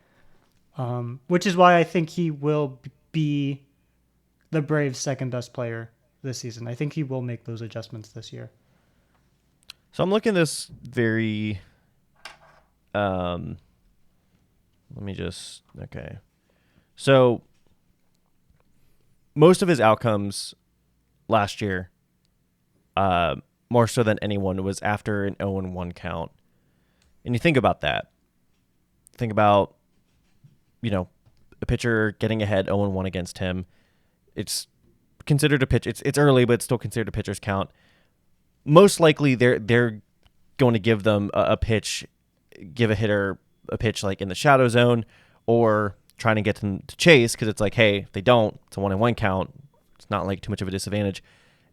Which is why I think he will be the Braves' second best player this season. I think he will make those adjustments this year. So I'm looking at this very, okay. So most of his outcomes last year, more so than anyone, was after an 0-1 count. And you think about that. Think about, a pitcher getting ahead 0-1 against him. It's considered a pitch. It's early, but it's still considered a pitcher's count. Most likely, they're going to give them a pitch, give a hitter a pitch like in the shadow zone, or trying to get them to chase because it's like, hey, if they don't, it's a 1-1 count. It's not like too much of a disadvantage.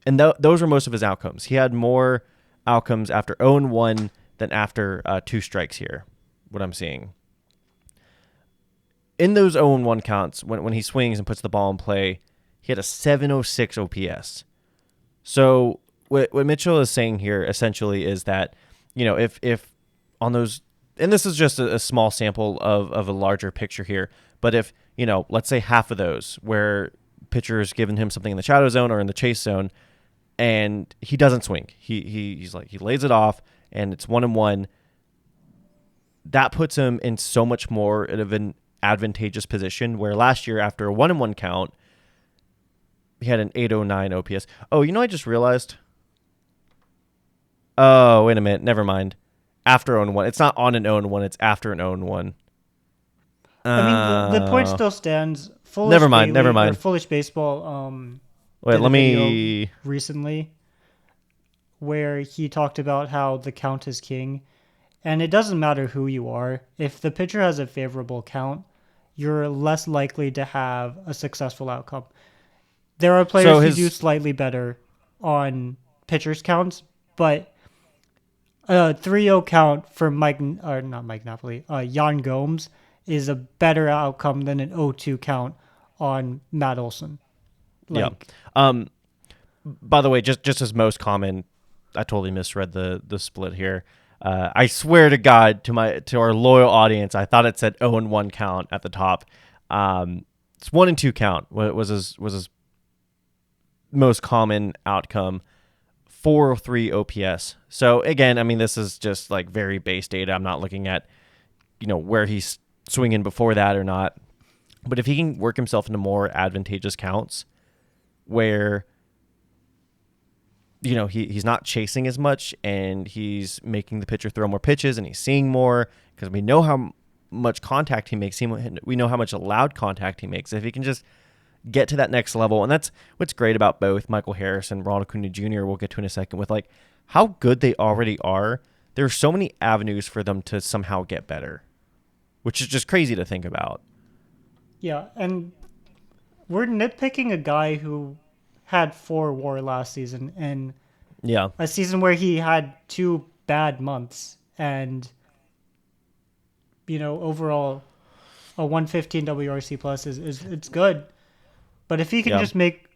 And those were most of his outcomes. He had more outcomes after 0-1 than after 2 strikes here, what I'm seeing. In those 0-1 counts, when he swings and puts the ball in play, he had a 706 OPS. So what Mitchell is saying here essentially is that, if on those, and this is just a small sample of a larger picture here, but if, let's say half of those where pitcher's given him something in the shadow zone or in the chase zone, and he doesn't swing, he lays it off, and it's 1-1, that puts him in so much more of an advantageous position where last year after a 1-1 count, he had an 809 OPS. Oh, I just realized. Oh, wait a minute. Never mind. After 0-1. It's not on an 0-1. It's after an 0-1. I mean, the point still stands. Foolish Never mind. Bailey, Never mind. Or Foolish Baseball Wait, did let a video me... recently where he talked about how the count is king. And it doesn't matter who you are. If the pitcher has a favorable count, you're less likely to have a successful outcome. There are So players who do his slightly better on pitchers counts, but a 3-0 count for or not Mike Napoli, Jan Gomes is a better outcome than an 0-2 count on Matt Olson. yeah. Like, Um, by the way, just as most common, I totally misread the split here. I swear to God, to our loyal audience, I thought it said 0-1 count at the top. It's 1-2 count was his most common outcome. 403 OPS. So again, I mean, this is just like very base data. I'm not looking at where he's swinging before that or not. But if he can work himself into more advantageous counts, where he's not chasing as much and he's making the pitcher throw more pitches and he's seeing more, because we know how much contact he makes. We know how much loud contact he makes. If he can just get to that next level, and that's what's great about both Michael Harris and Ronald Acuña Jr. We'll get to in a second, with like how good they already are. There are so many avenues for them to somehow get better, which is just crazy to think about. yeah, and we're nitpicking a guy who had 4 WAR last season and Yeah, a season where he had 2 bad months, and overall a 115 WRC plus is it's good. But if he can yeah. just make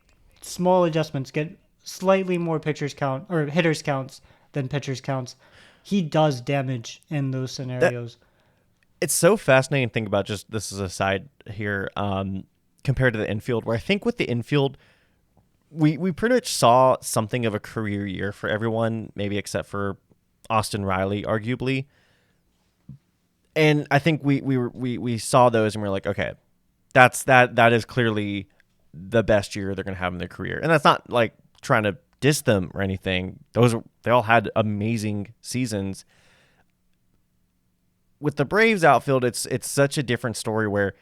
small adjustments, get slightly more pitchers count or hitters counts than pitchers counts, he does damage in those That scenarios. it's so fascinating to think about. Just this is a side here, compared to the infield, where I think with the infield, we pretty much saw something of a career year for everyone, maybe except for Austin Riley, arguably. And I think we saw those and we're like, okay, that is clearly the best year they're gonna have in their career. And that's not like trying to diss them or anything. They all had amazing seasons. With the Braves outfield, it's such a different story where,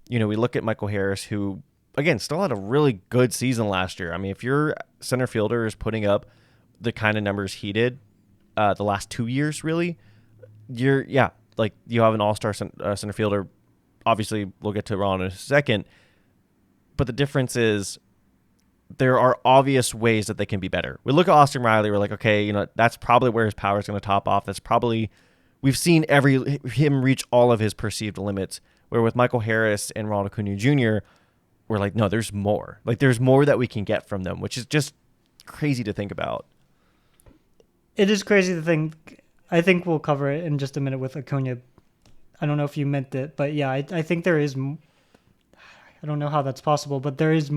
we look at Michael Harris, who again still had a really good season last year. I mean, if your center fielder is putting up the kind of numbers he did the last 2 years, really, like you have an all-star center fielder. Obviously, we'll get to Ron in a second, but the difference is there are obvious ways that they can be better. We look at Austin Riley, we're like, okay, that's probably where his power is going to top off. That's probably, we've seen him reach all of his perceived limits. Where with Michael Harris and Ronald Acuña Jr., we're like, no, there's more. Like, there's more that we can get from them, which is just crazy to think about. It is crazy to think. I think we'll cover it in just a minute with Acuna. I don't know if you meant it, but yeah, I think there is. I don't know how that's possible, but there is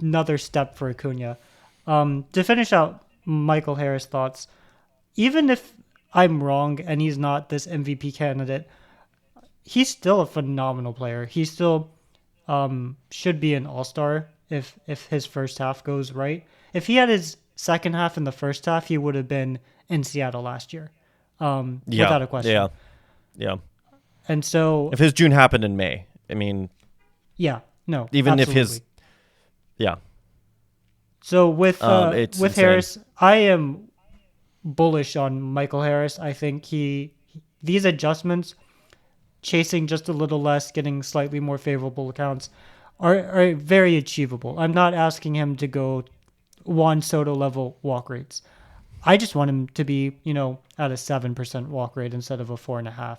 another step for Acuna. To finish out Michael Harris' thoughts, even if I'm wrong and he's not this MVP candidate, he's still a phenomenal player. He still should be an all-star if his first half goes right. If he had his second half in the first half, he would have been in Seattle last year, Yeah, without a yeah, question. yeah. And so, If his June happened in May, I mean, yeah, no, even if absolutely. yeah, So it's with insane. Harris, I am bullish on Michael Harris. I think these adjustments, chasing just a little less, getting slightly more favorable accounts, are very achievable. I'm not asking him to go Juan Soto level walk rates. I just want him to be, at a 7% walk rate instead of a 4.5.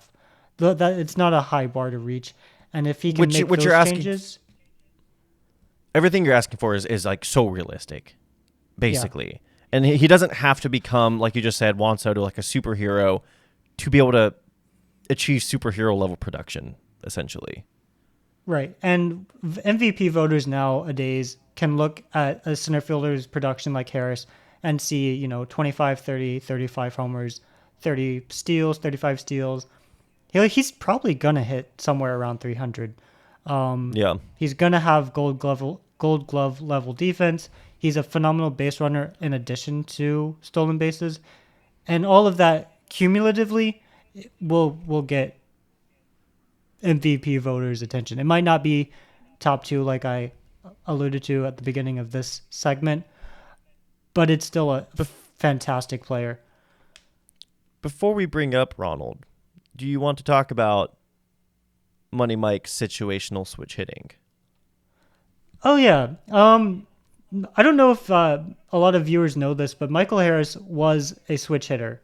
That it's not a high bar to reach, and if he can make Which you're those asking, changes, everything you're asking for is like so realistic, yeah, basically. And he doesn't have to become, like you just said, Juan Soto, like a superhero, to be able to achieve superhero level production, essentially. right. And MVP voters nowadays can look at a center fielder's production like Harris and see, 25, 30, 35 homers, 30 steals, 35 steals. He's probably gonna hit somewhere around 300. Yeah, He's gonna have gold glove level defense. He's a phenomenal base runner in addition to stolen bases, and all of that cumulatively will get MVP voters' attention. It might not be top 2 like I alluded to at the beginning of this segment, but it's still a fantastic player. before we bring up Ronald, do you want to talk about Money Mike's situational switch hitting? Oh yeah. I don't know if a lot of viewers know this, but Michael Harris was a switch hitter.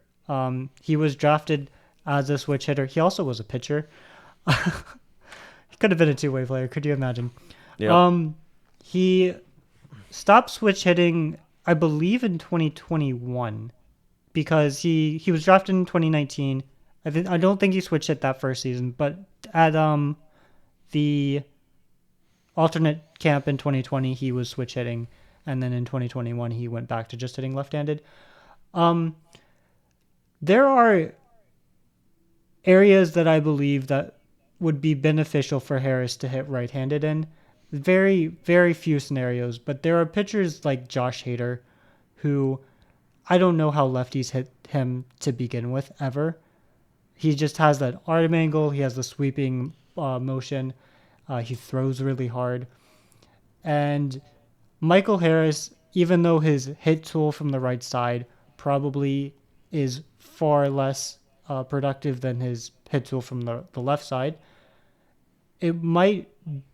He was drafted as a switch hitter. He also was a pitcher. He could have been a two-way player. Could you imagine? Yep. Um, he stopped switch hitting, I believe, in 2021 because he was drafted in 2019. I don't think he switched hit that first season, but at the alternate camp in 2020 he was switch hitting, and then in 2021 he went back to just hitting left-handed. Um, there are areas that I believe that would be beneficial for Harris to hit right-handed in. Very, very few scenarios, but there are pitchers like Josh Hader who I don't know how lefties hit him to begin with ever. He just has that arm angle. He has the sweeping motion. He throws really hard. And Michael Harris, even though his hit tool from the right side probably is far less productive than his hit tool from the left side, it might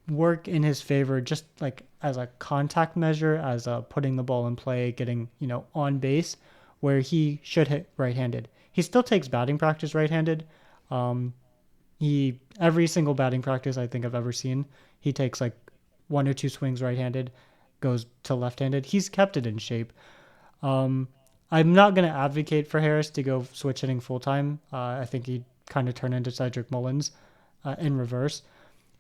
work in his favor just like as a contact measure, as putting the ball in play, getting, on base, where he should hit right-handed. He still takes batting practice right-handed. Um, he every single batting practice I think I've ever seen, he takes like one or two swings right-handed, goes to left-handed. He's kept it in shape. Um, I'm not going to advocate for Harris to go switch hitting full time. I think he'd kind of turn into Cedric Mullins in reverse.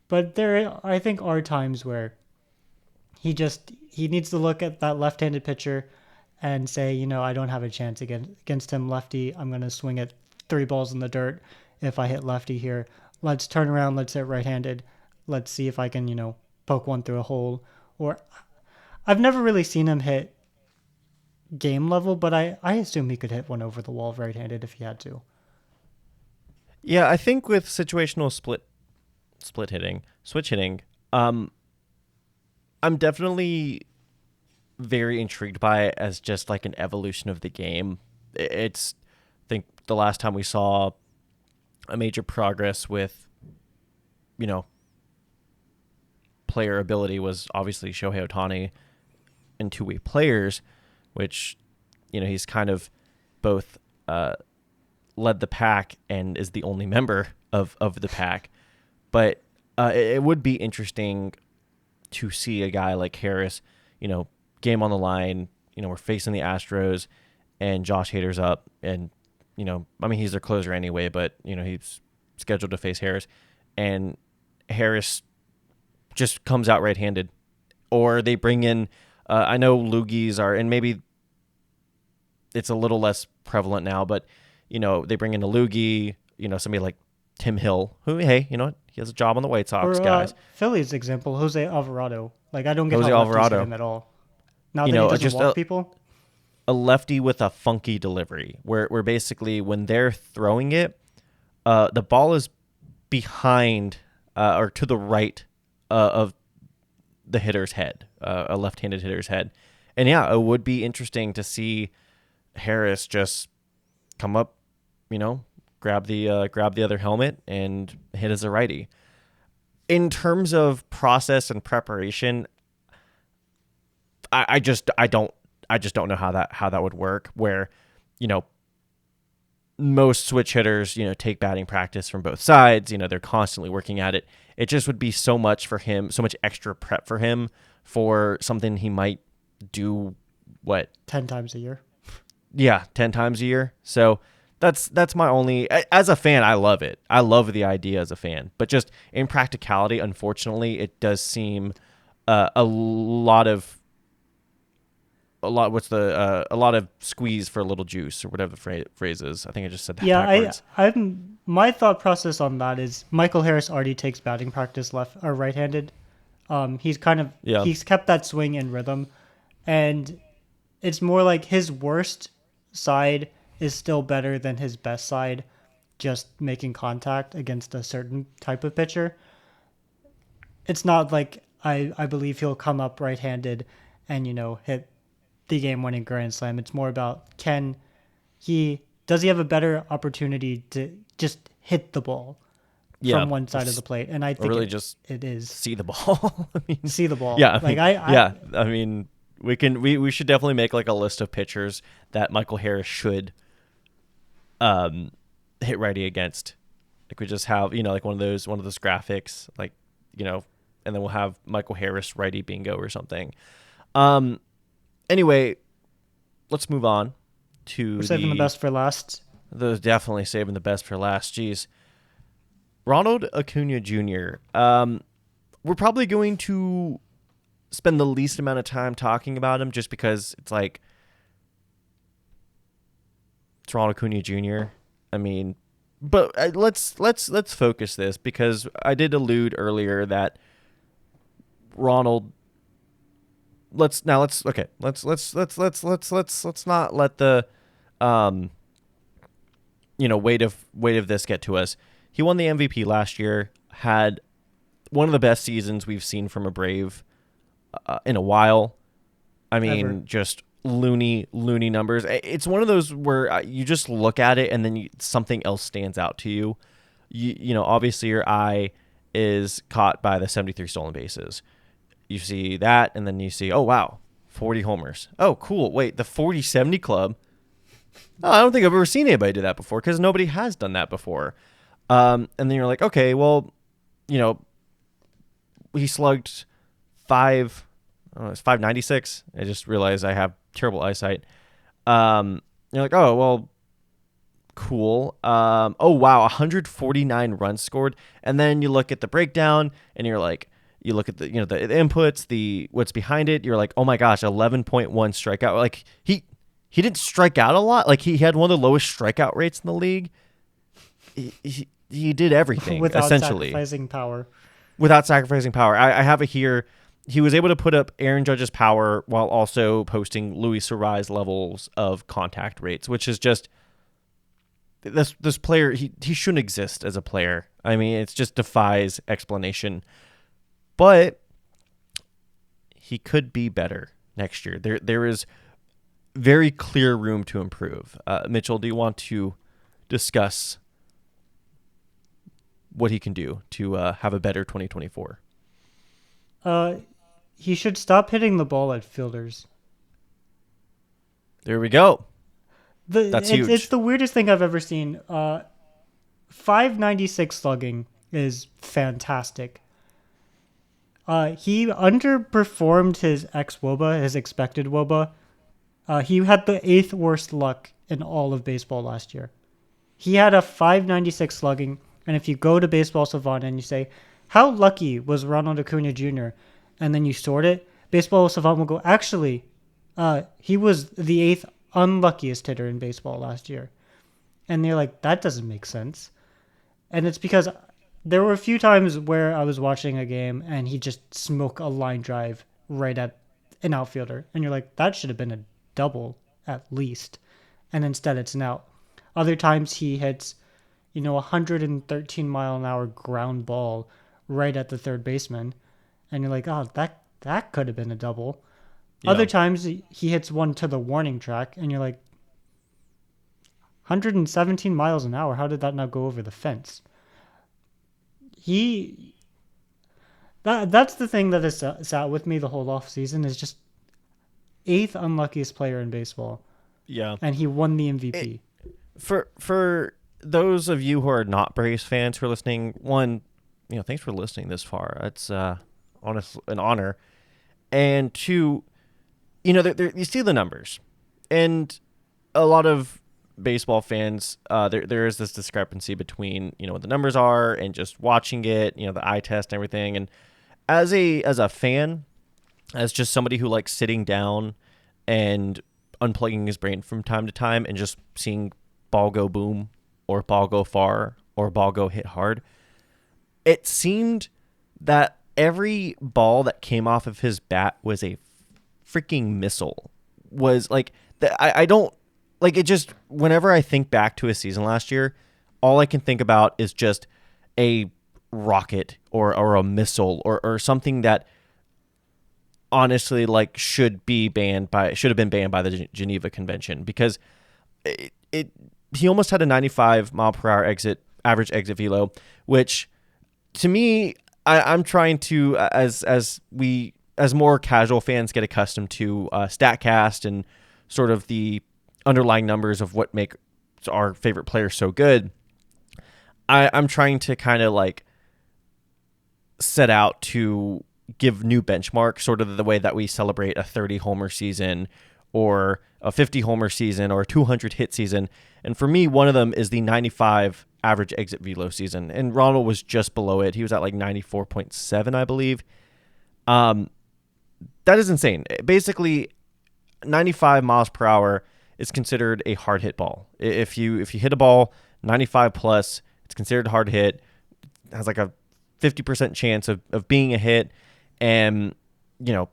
But there, I think, are times where he needs to look at that left-handed pitcher and say, I don't have a chance against him lefty. I'm going to swing it three balls in the dirt if I hit lefty here. Let's turn around. Let's hit right-handed. Let's see if I can, poke one through a hole. Or I've never really seen him hit game level, but I assume he could hit one over the wall right-handed if he had to. Yeah, I think with situational split hitting, switch hitting, um, I'm definitely very intrigued by it as just like an evolution of the game. It's I think the last time we saw a major progress with, you know, player ability was obviously Shohei Ohtani and two-way players, which, he's kind of both led the pack and is the only member of the pack. But it would be interesting to see a guy like Harris, game on the line. We're facing the Astros, and Josh Hader's up, and he's their closer anyway, but he's scheduled to face Harris, and Harris just comes out right-handed, or they bring in. I know loogies are, and maybe it's a little less prevalent now, but they bring in a loogie, somebody like Tim Hill, who, hey, what? He has a job on the White Sox, Or guys. Philly's example, Jose Alvarado. Like, I don't get Jose how lefties hit Alvarado, him at all. Now that he doesn't just walk people. a lefty with a funky delivery, where basically when they're throwing it, the ball is behind or to the right of the hitter's head, a left-handed hitter's head. And yeah, it would be interesting to see Harris just come up, grab the other helmet and hit as a righty. In terms of process and preparation, I just don't know how that would work. Where, most switch hitters, take batting practice from both sides. They're constantly working at it. It just would be so much for him, so much extra prep for him for something he might do. What? 10 times a year. Yeah, 10 times a year. So that's my only. As a fan, I love it. I love the idea as a fan, but just in practicality, unfortunately, it does seem a lot of a lot of squeeze for a little juice, or whatever the phrase is. I think I just said that Yeah, backwards. my thought process on that is Michael Harris already takes batting practice left or right-handed. Yeah. He's kept that swing in rhythm, and it's more like his worst side is still better than his best side, just making contact against a certain type of pitcher. It's not like I believe he'll come up right-handed and hit the game-winning grand slam. It's more about does he have a better opportunity to just hit the ball? Yeah, from one side of the plate, and I or think really just it is see the ball. I mean, see the ball. yeah, I Like mean, yeah. I mean, we should definitely make like a list of pitchers that Michael Harris should hit righty against. Like we just have, like one of those graphics, like, and then we'll have Michael Harris righty bingo or something. Anyway, let's move on to we're saving the best for last. definitely saving the best for last. Jeez. Ronald Acuña Jr. We're probably going to spend the least amount of time talking about him just because it's like it's Ronald Acuña Jr. I mean, but let's focus this because I did allude earlier that Ronald. Let's not let the weight of this get to us. He won the MVP last year, had one of the best seasons we've seen from a Brave in a while. I mean, Ever. just loony numbers. It's one of those where you just look at it and then something else stands out to you. Obviously your eye is caught by the 73 stolen bases. You see that, and then you see, oh, wow, 40 homers. Oh, cool. Wait, the 40-70 club? Oh, I don't think I've ever seen anybody do that before because nobody has done that before. And then you're like, okay, well, he slugged it's 596. I just realized I have terrible eyesight. You're like, oh, well, cool. Oh, wow, 149 runs scored. And then you look at the breakdown, and you're like, you look at the the inputs, what's behind it. You're like, oh my gosh, 11.1 strikeout. Like he didn't strike out a lot. Like he had one of the lowest strikeout rates in the league. He did everything without essentially sacrificing power. Without sacrificing power. I have it here. He was able to put up Aaron Judge's power while also posting Luis Suarez levels of contact rates, which is just this player. He shouldn't exist as a player. I mean, it just defies explanation. But he could be better next year. There is very clear room to improve. Mitchell, do you want to discuss what he can do to have a better 2024? He should stop hitting the ball at fielders. There we go. That's huge. It's the weirdest thing I've ever seen. 596 slugging is fantastic. He underperformed his xWOBA, his expected WOBA. He had the 8th worst luck in all of baseball last year. He had a 596 slugging, and if you go to Baseball Savant and you say, how lucky was Ronald Acuña Jr., and then you sort it, Baseball Savant will go, actually, he was the 8th unluckiest hitter in baseball last year. And they're like, that doesn't make sense. And it's because there were a few times where I was watching a game and he just smoked a line drive right at an outfielder. And you're like, that should have been a double at least. And instead it's an out. Other times he hits, 113 mile an hour ground ball right at the third baseman. And you're like, oh, that could have been a double. Yeah. Other times he hits one to the warning track and you're like, 117 miles an hour. How did that not go over the fence? That's the thing that has sat with me the whole off season is just 8th unluckiest player in baseball. Yeah. And he won the MVP. For those of you who are not Braves fans who are listening, one, thanks for listening this far. It's honestly an honor. And two, you see the numbers. And a lot of baseball fans, there is this discrepancy between what the numbers are and just watching it, the eye test and everything. And as a fan, as just somebody who likes sitting down and unplugging his brain from time to time and just seeing ball go boom or ball go far or ball go hit hard, it seemed that every ball that came off of his bat was a freaking missile. Was like I don't like it. Just whenever I think back to his season last year, all I can think about is just a rocket or a missile or something that honestly should have been banned by the Geneva Convention, because he almost had a 95 mile per hour exit average exit velo, which to me, I'm trying to, as more casual fans get accustomed to StatCast and sort of the underlying numbers of what make our favorite players so good, I'm trying to kind of like set out to give new benchmarks, sort of the way that we celebrate a 30 homer season or a 50 homer season or a 200 hit season. And for me, one of them is the 95 average exit velo season. And Ronald was just below it. He was at like 94.7, I believe. That is insane. Basically, 95 miles per hour is considered a hard hit ball. If you hit a ball 95 plus, it's considered a hard hit. It has like a 50% chance of being a hit. And, you know,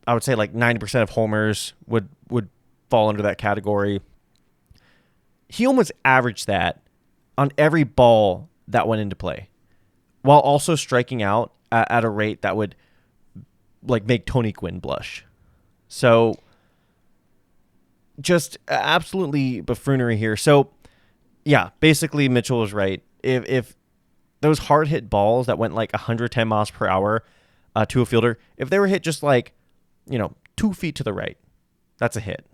I would say like 90% of homers would fall under that category. He almost averaged that on every ball that went into play, while also striking out at a rate that would like make Tony Gwynn blush. So just absolutely buffoonery here. So yeah, basically Mitchell was right. If those hard hit balls that went like 110 miles per hour to a fielder, if they were hit just like, 2 feet to the right, that's a hit.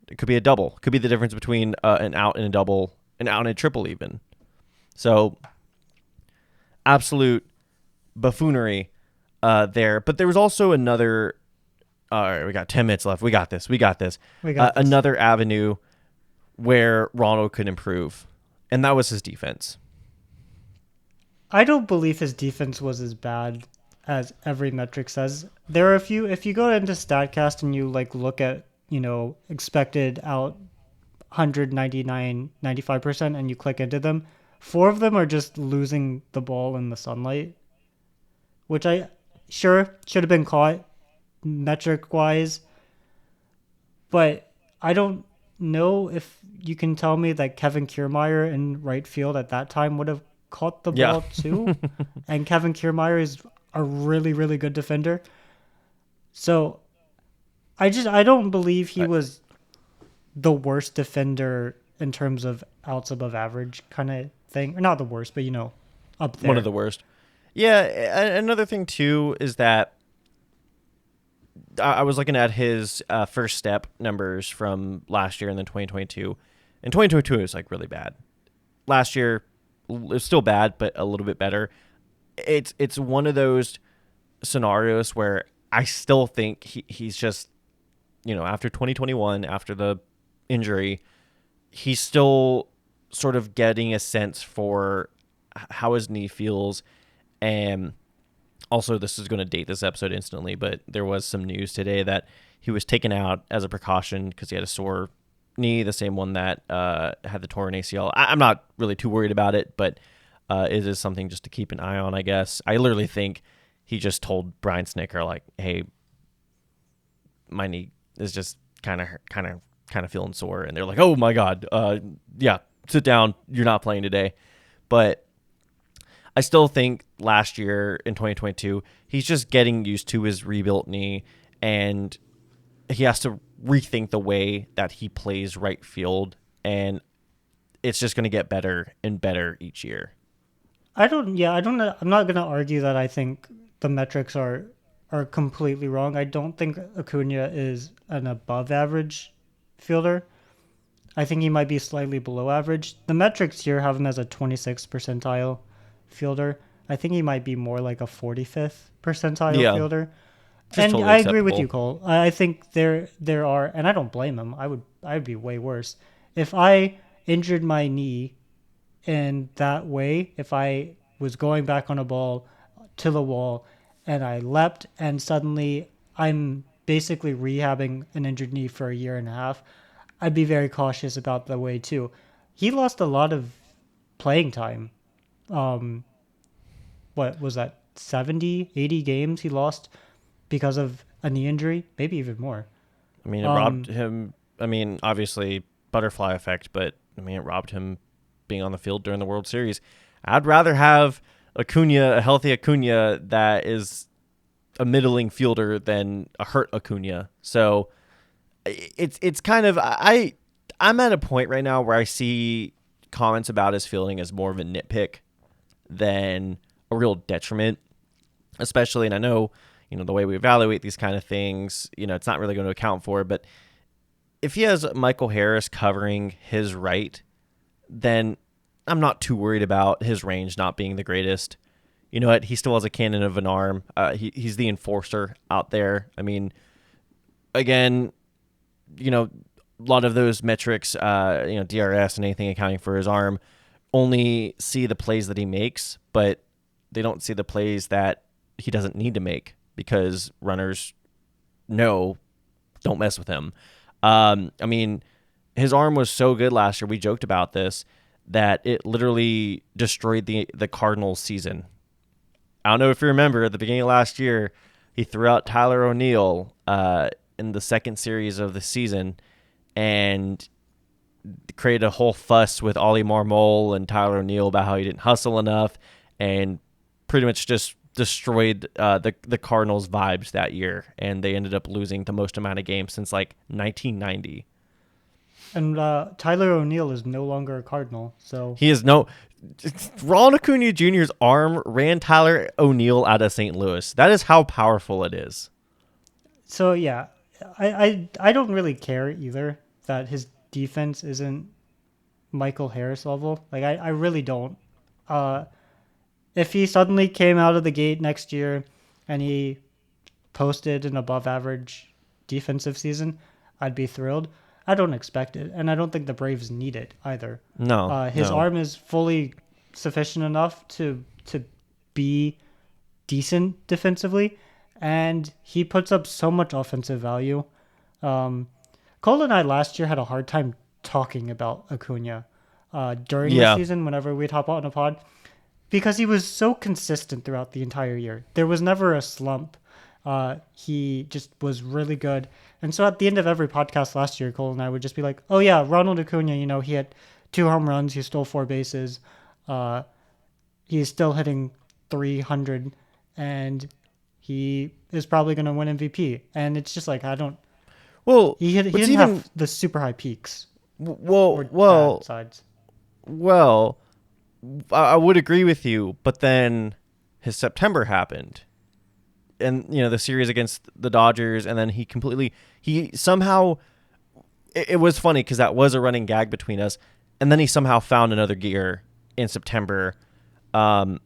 It could be a double. It could be the difference between an out and a double, an out and a triple even. So absolute buffoonery there. But there was also another. All right, we got 10 minutes left. We got this. We got this. Another avenue where Ronald could improve, and that was his defense. I don't believe his defense was as bad as every metric says. There are a few. If you go into StatCast and you like look at expected out 199, 95%, and you click into them, 4 of them are just losing the ball in the sunlight, which I sure should have been caught metric wise, but I don't know if you can tell me that Kevin Kiermaier in right field at that time would have caught the ball too. And Kevin Kiermaier is a really, really good defender. So I don't believe he was the worst defender in terms of outs above average kind of thing. Or not the worst, but up there. One of the worst. Yeah, another thing too is that I was looking at his first step numbers from last year and then 2022. And 2022 is like really bad. Last year it was still bad, but a little bit better. It's one of those scenarios where I still think he's just, after 2021, after the injury, he's still sort of getting a sense for how his knee feels. And also, this is going to date this episode instantly, but there was some news today that he was taken out as a precaution because he had a sore knee, the same one that had the torn ACL. I'm not really too worried about it, but it is something just to keep an eye on, I guess. I literally think he just told Brian Snitker, like, hey, my knee is just kind of feeling sore. And they're like, oh my God, yeah, sit down. You're not playing today. But I still think last year in 2022, he's just getting used to his rebuilt knee, and he has to rethink the way that he plays right field, and it's just going to get better and better each year. I'm not going to argue that I think the metrics are completely wrong. I don't think Acuña is an above average fielder. I think he might be slightly below average. The metrics here have him as a 26th percentile fielder. I think he might be more like a 45th percentile fielder. And totally I agree with you, Cole. I think there are, and I don't blame him. I'd be way worse. If I injured my knee in that way, if I was going back on a ball to the wall and I leapt and suddenly I'm basically rehabbing an injured knee for a year and a half, I'd be very cautious about the way too. He lost a lot of playing time. What was that? 70, 80 games he lost because of a knee injury, maybe even more. I mean, it robbed him. I mean, obviously butterfly effect, but I mean, it robbed him being on the field during the World Series. I'd rather have a healthy Acuña that is a middling fielder than a hurt Acuña. So it's kind of I'm at a point right now where I see comments about his fielding as more of a nitpick than a real detriment, especially, and I know, the way we evaluate these kind of things, it's not really going to account for it, but if he has Michael Harris covering his right, then I'm not too worried about his range not being the greatest. You know what? He still has a cannon of an arm. He's the enforcer out there. I mean, again, a lot of those metrics, DRS and anything accounting for his arm, only see the plays that he makes, but they don't see the plays that he doesn't need to make because runners don't mess with him. I mean, his arm was so good last year, we joked about this, that it literally destroyed the Cardinals season. I don't know if you remember, at the beginning of last year, he threw out Tyler O'Neill in the second series of the season and created a whole fuss with Ollie Marmol and Tyler O'Neill about how he didn't hustle enough, and pretty much just destroyed the Cardinals' vibes that year, and they ended up losing the most amount of games since like 1990. And Tyler O'Neill is no longer a Cardinal, so He is no Ronald Acuña Jr.'s arm ran Tyler O'Neill out of St. Louis. That is how powerful it is. So yeah, I don't really care either that his defense isn't Michael Harris level. Like I really don't. If he suddenly came out of the gate next year and he posted an above average defensive season, I'd be thrilled. I don't expect it, and I don't think the Braves need it either. No, his arm is fully sufficient enough to be decent defensively, and he puts up so much offensive value. Cole and I last year had a hard time talking about Acuna during the season whenever we'd hop out on a pod, because he was so consistent throughout the entire year. There was never a slump. He just was really good. And so at the end of every podcast last year, Cole and I would just be like, oh yeah, Ronald Acuña, he had 2 home runs, he stole 4 bases. He's still hitting 300, and he is probably going to win MVP. And it's just like, he didn't have the super high peaks. Well, sides. Well, I would agree with you, but then his September happened. And, the series against the Dodgers, and then he somehow, it was funny because that was a running gag between us, and then he somehow found another gear in September. I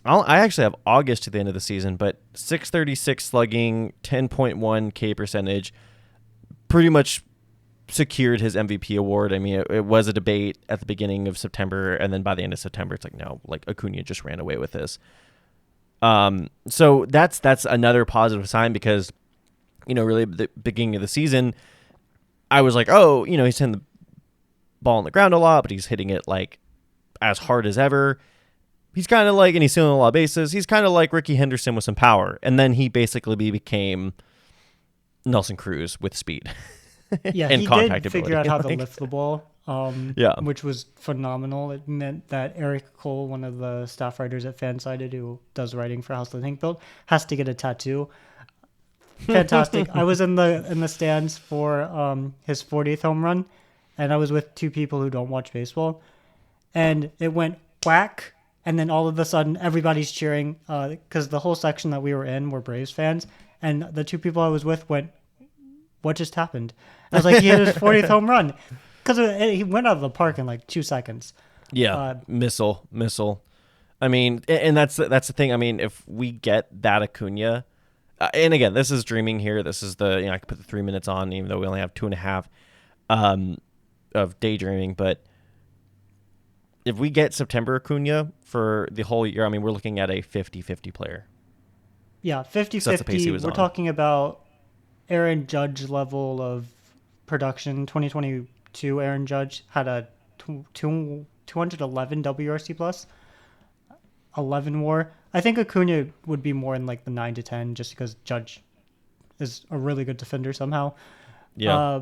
actually have August to the end of the season, but 636 slugging, 10.1 K percentage, pretty much secured his MVP award. I mean, it was a debate at the beginning of September, and then by the end of September, it's like, no, like Acuna just ran away with this. So that's another positive sign because, really the beginning of the season, I was like, oh, he's hitting the ball on the ground a lot, but he's hitting it like as hard as ever. He's kind of like, and he's stealing a lot of bases. He's kind of like Ricky Henderson with some power. And then he basically became Nelson Cruz with speed. Yeah, and he contact did figure out how to lift the ball, which was phenomenal. It meant that Eric Cole, one of the staff writers at Fansided who does writing for House of Think Built, has to get a tattoo. Fantastic. I was in the stands for his 40th home run, and I was with 2 people who don't watch baseball, and it went whack, and then all of a sudden everybody's cheering because the whole section that we were in were Braves fans, and the 2 people I was with went, what just happened? I was like, he hit his 40th home run because he went out of the park in like 2 seconds. Yeah, missile. I mean, and that's the thing. I mean, if we get that Acuna, and again, this is dreaming here. This is I could put the 3 minutes on, even though we only have 2.5 of daydreaming. But if we get September Acuna for the whole year, I mean, we're looking at a 50-50 player. Yeah, 50-50. We're talking about Aaron Judge level of production. 2022 Aaron Judge had a 211 WRC plus, 11 WAR. I think Acuna would be more in like the 9 to 10 just because Judge is a really good defender somehow. Yeah.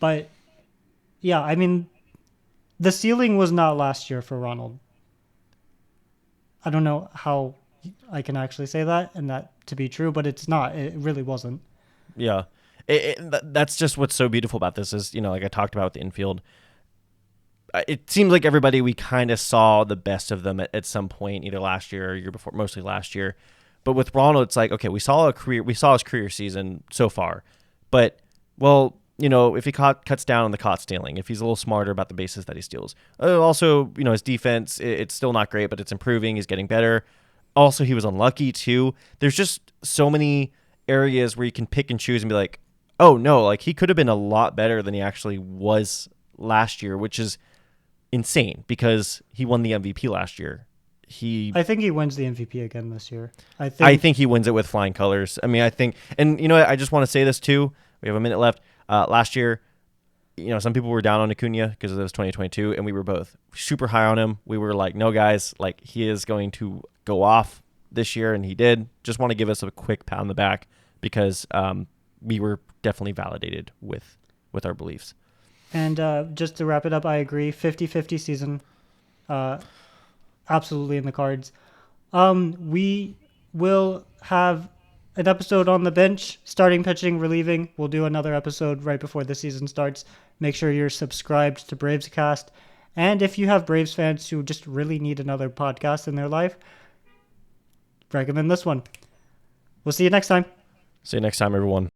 But yeah, I mean, the ceiling was not last year for Ronald. I don't know how I can actually say that and that to be true, but it's not. It really wasn't. Yeah. That's just what's so beautiful about this is, like I talked about with the infield. it seems like everybody, we kind of saw the best of them at some point, either last year or year before, mostly last year. But with Ronald, it's like, okay, we saw his career season so far, but well, if he cuts down on the caught stealing, if he's a little smarter about the bases that he steals, also, his defense, it's still not great, but it's improving. He's getting better. Also, he was unlucky too. There's just so many areas where you can pick and choose and be like, oh no, like he could have been a lot better than he actually was last year, which is insane because he won the MVP last year. I think he wins the MVP again this year. I think he wins it with flying colors. I mean, I think, and I just want to say this too. We have a minute left. Last year, some people were down on Acuña because it was 2022, and we were both super high on him. We were like, no, guys, like he is going to go off this year, and he did. Just want to give us a quick pat on the back because we were definitely validated with our beliefs. And just to wrap it up, I agree. 50-50 season, absolutely in the cards. We will have an episode on the bench, starting pitching, relieving. We'll do another episode right before the season starts. Make sure you're subscribed to BravesKast. And if you have Braves fans who just really need another podcast in their life, recommend this one. We'll see you next time. See you next time, everyone.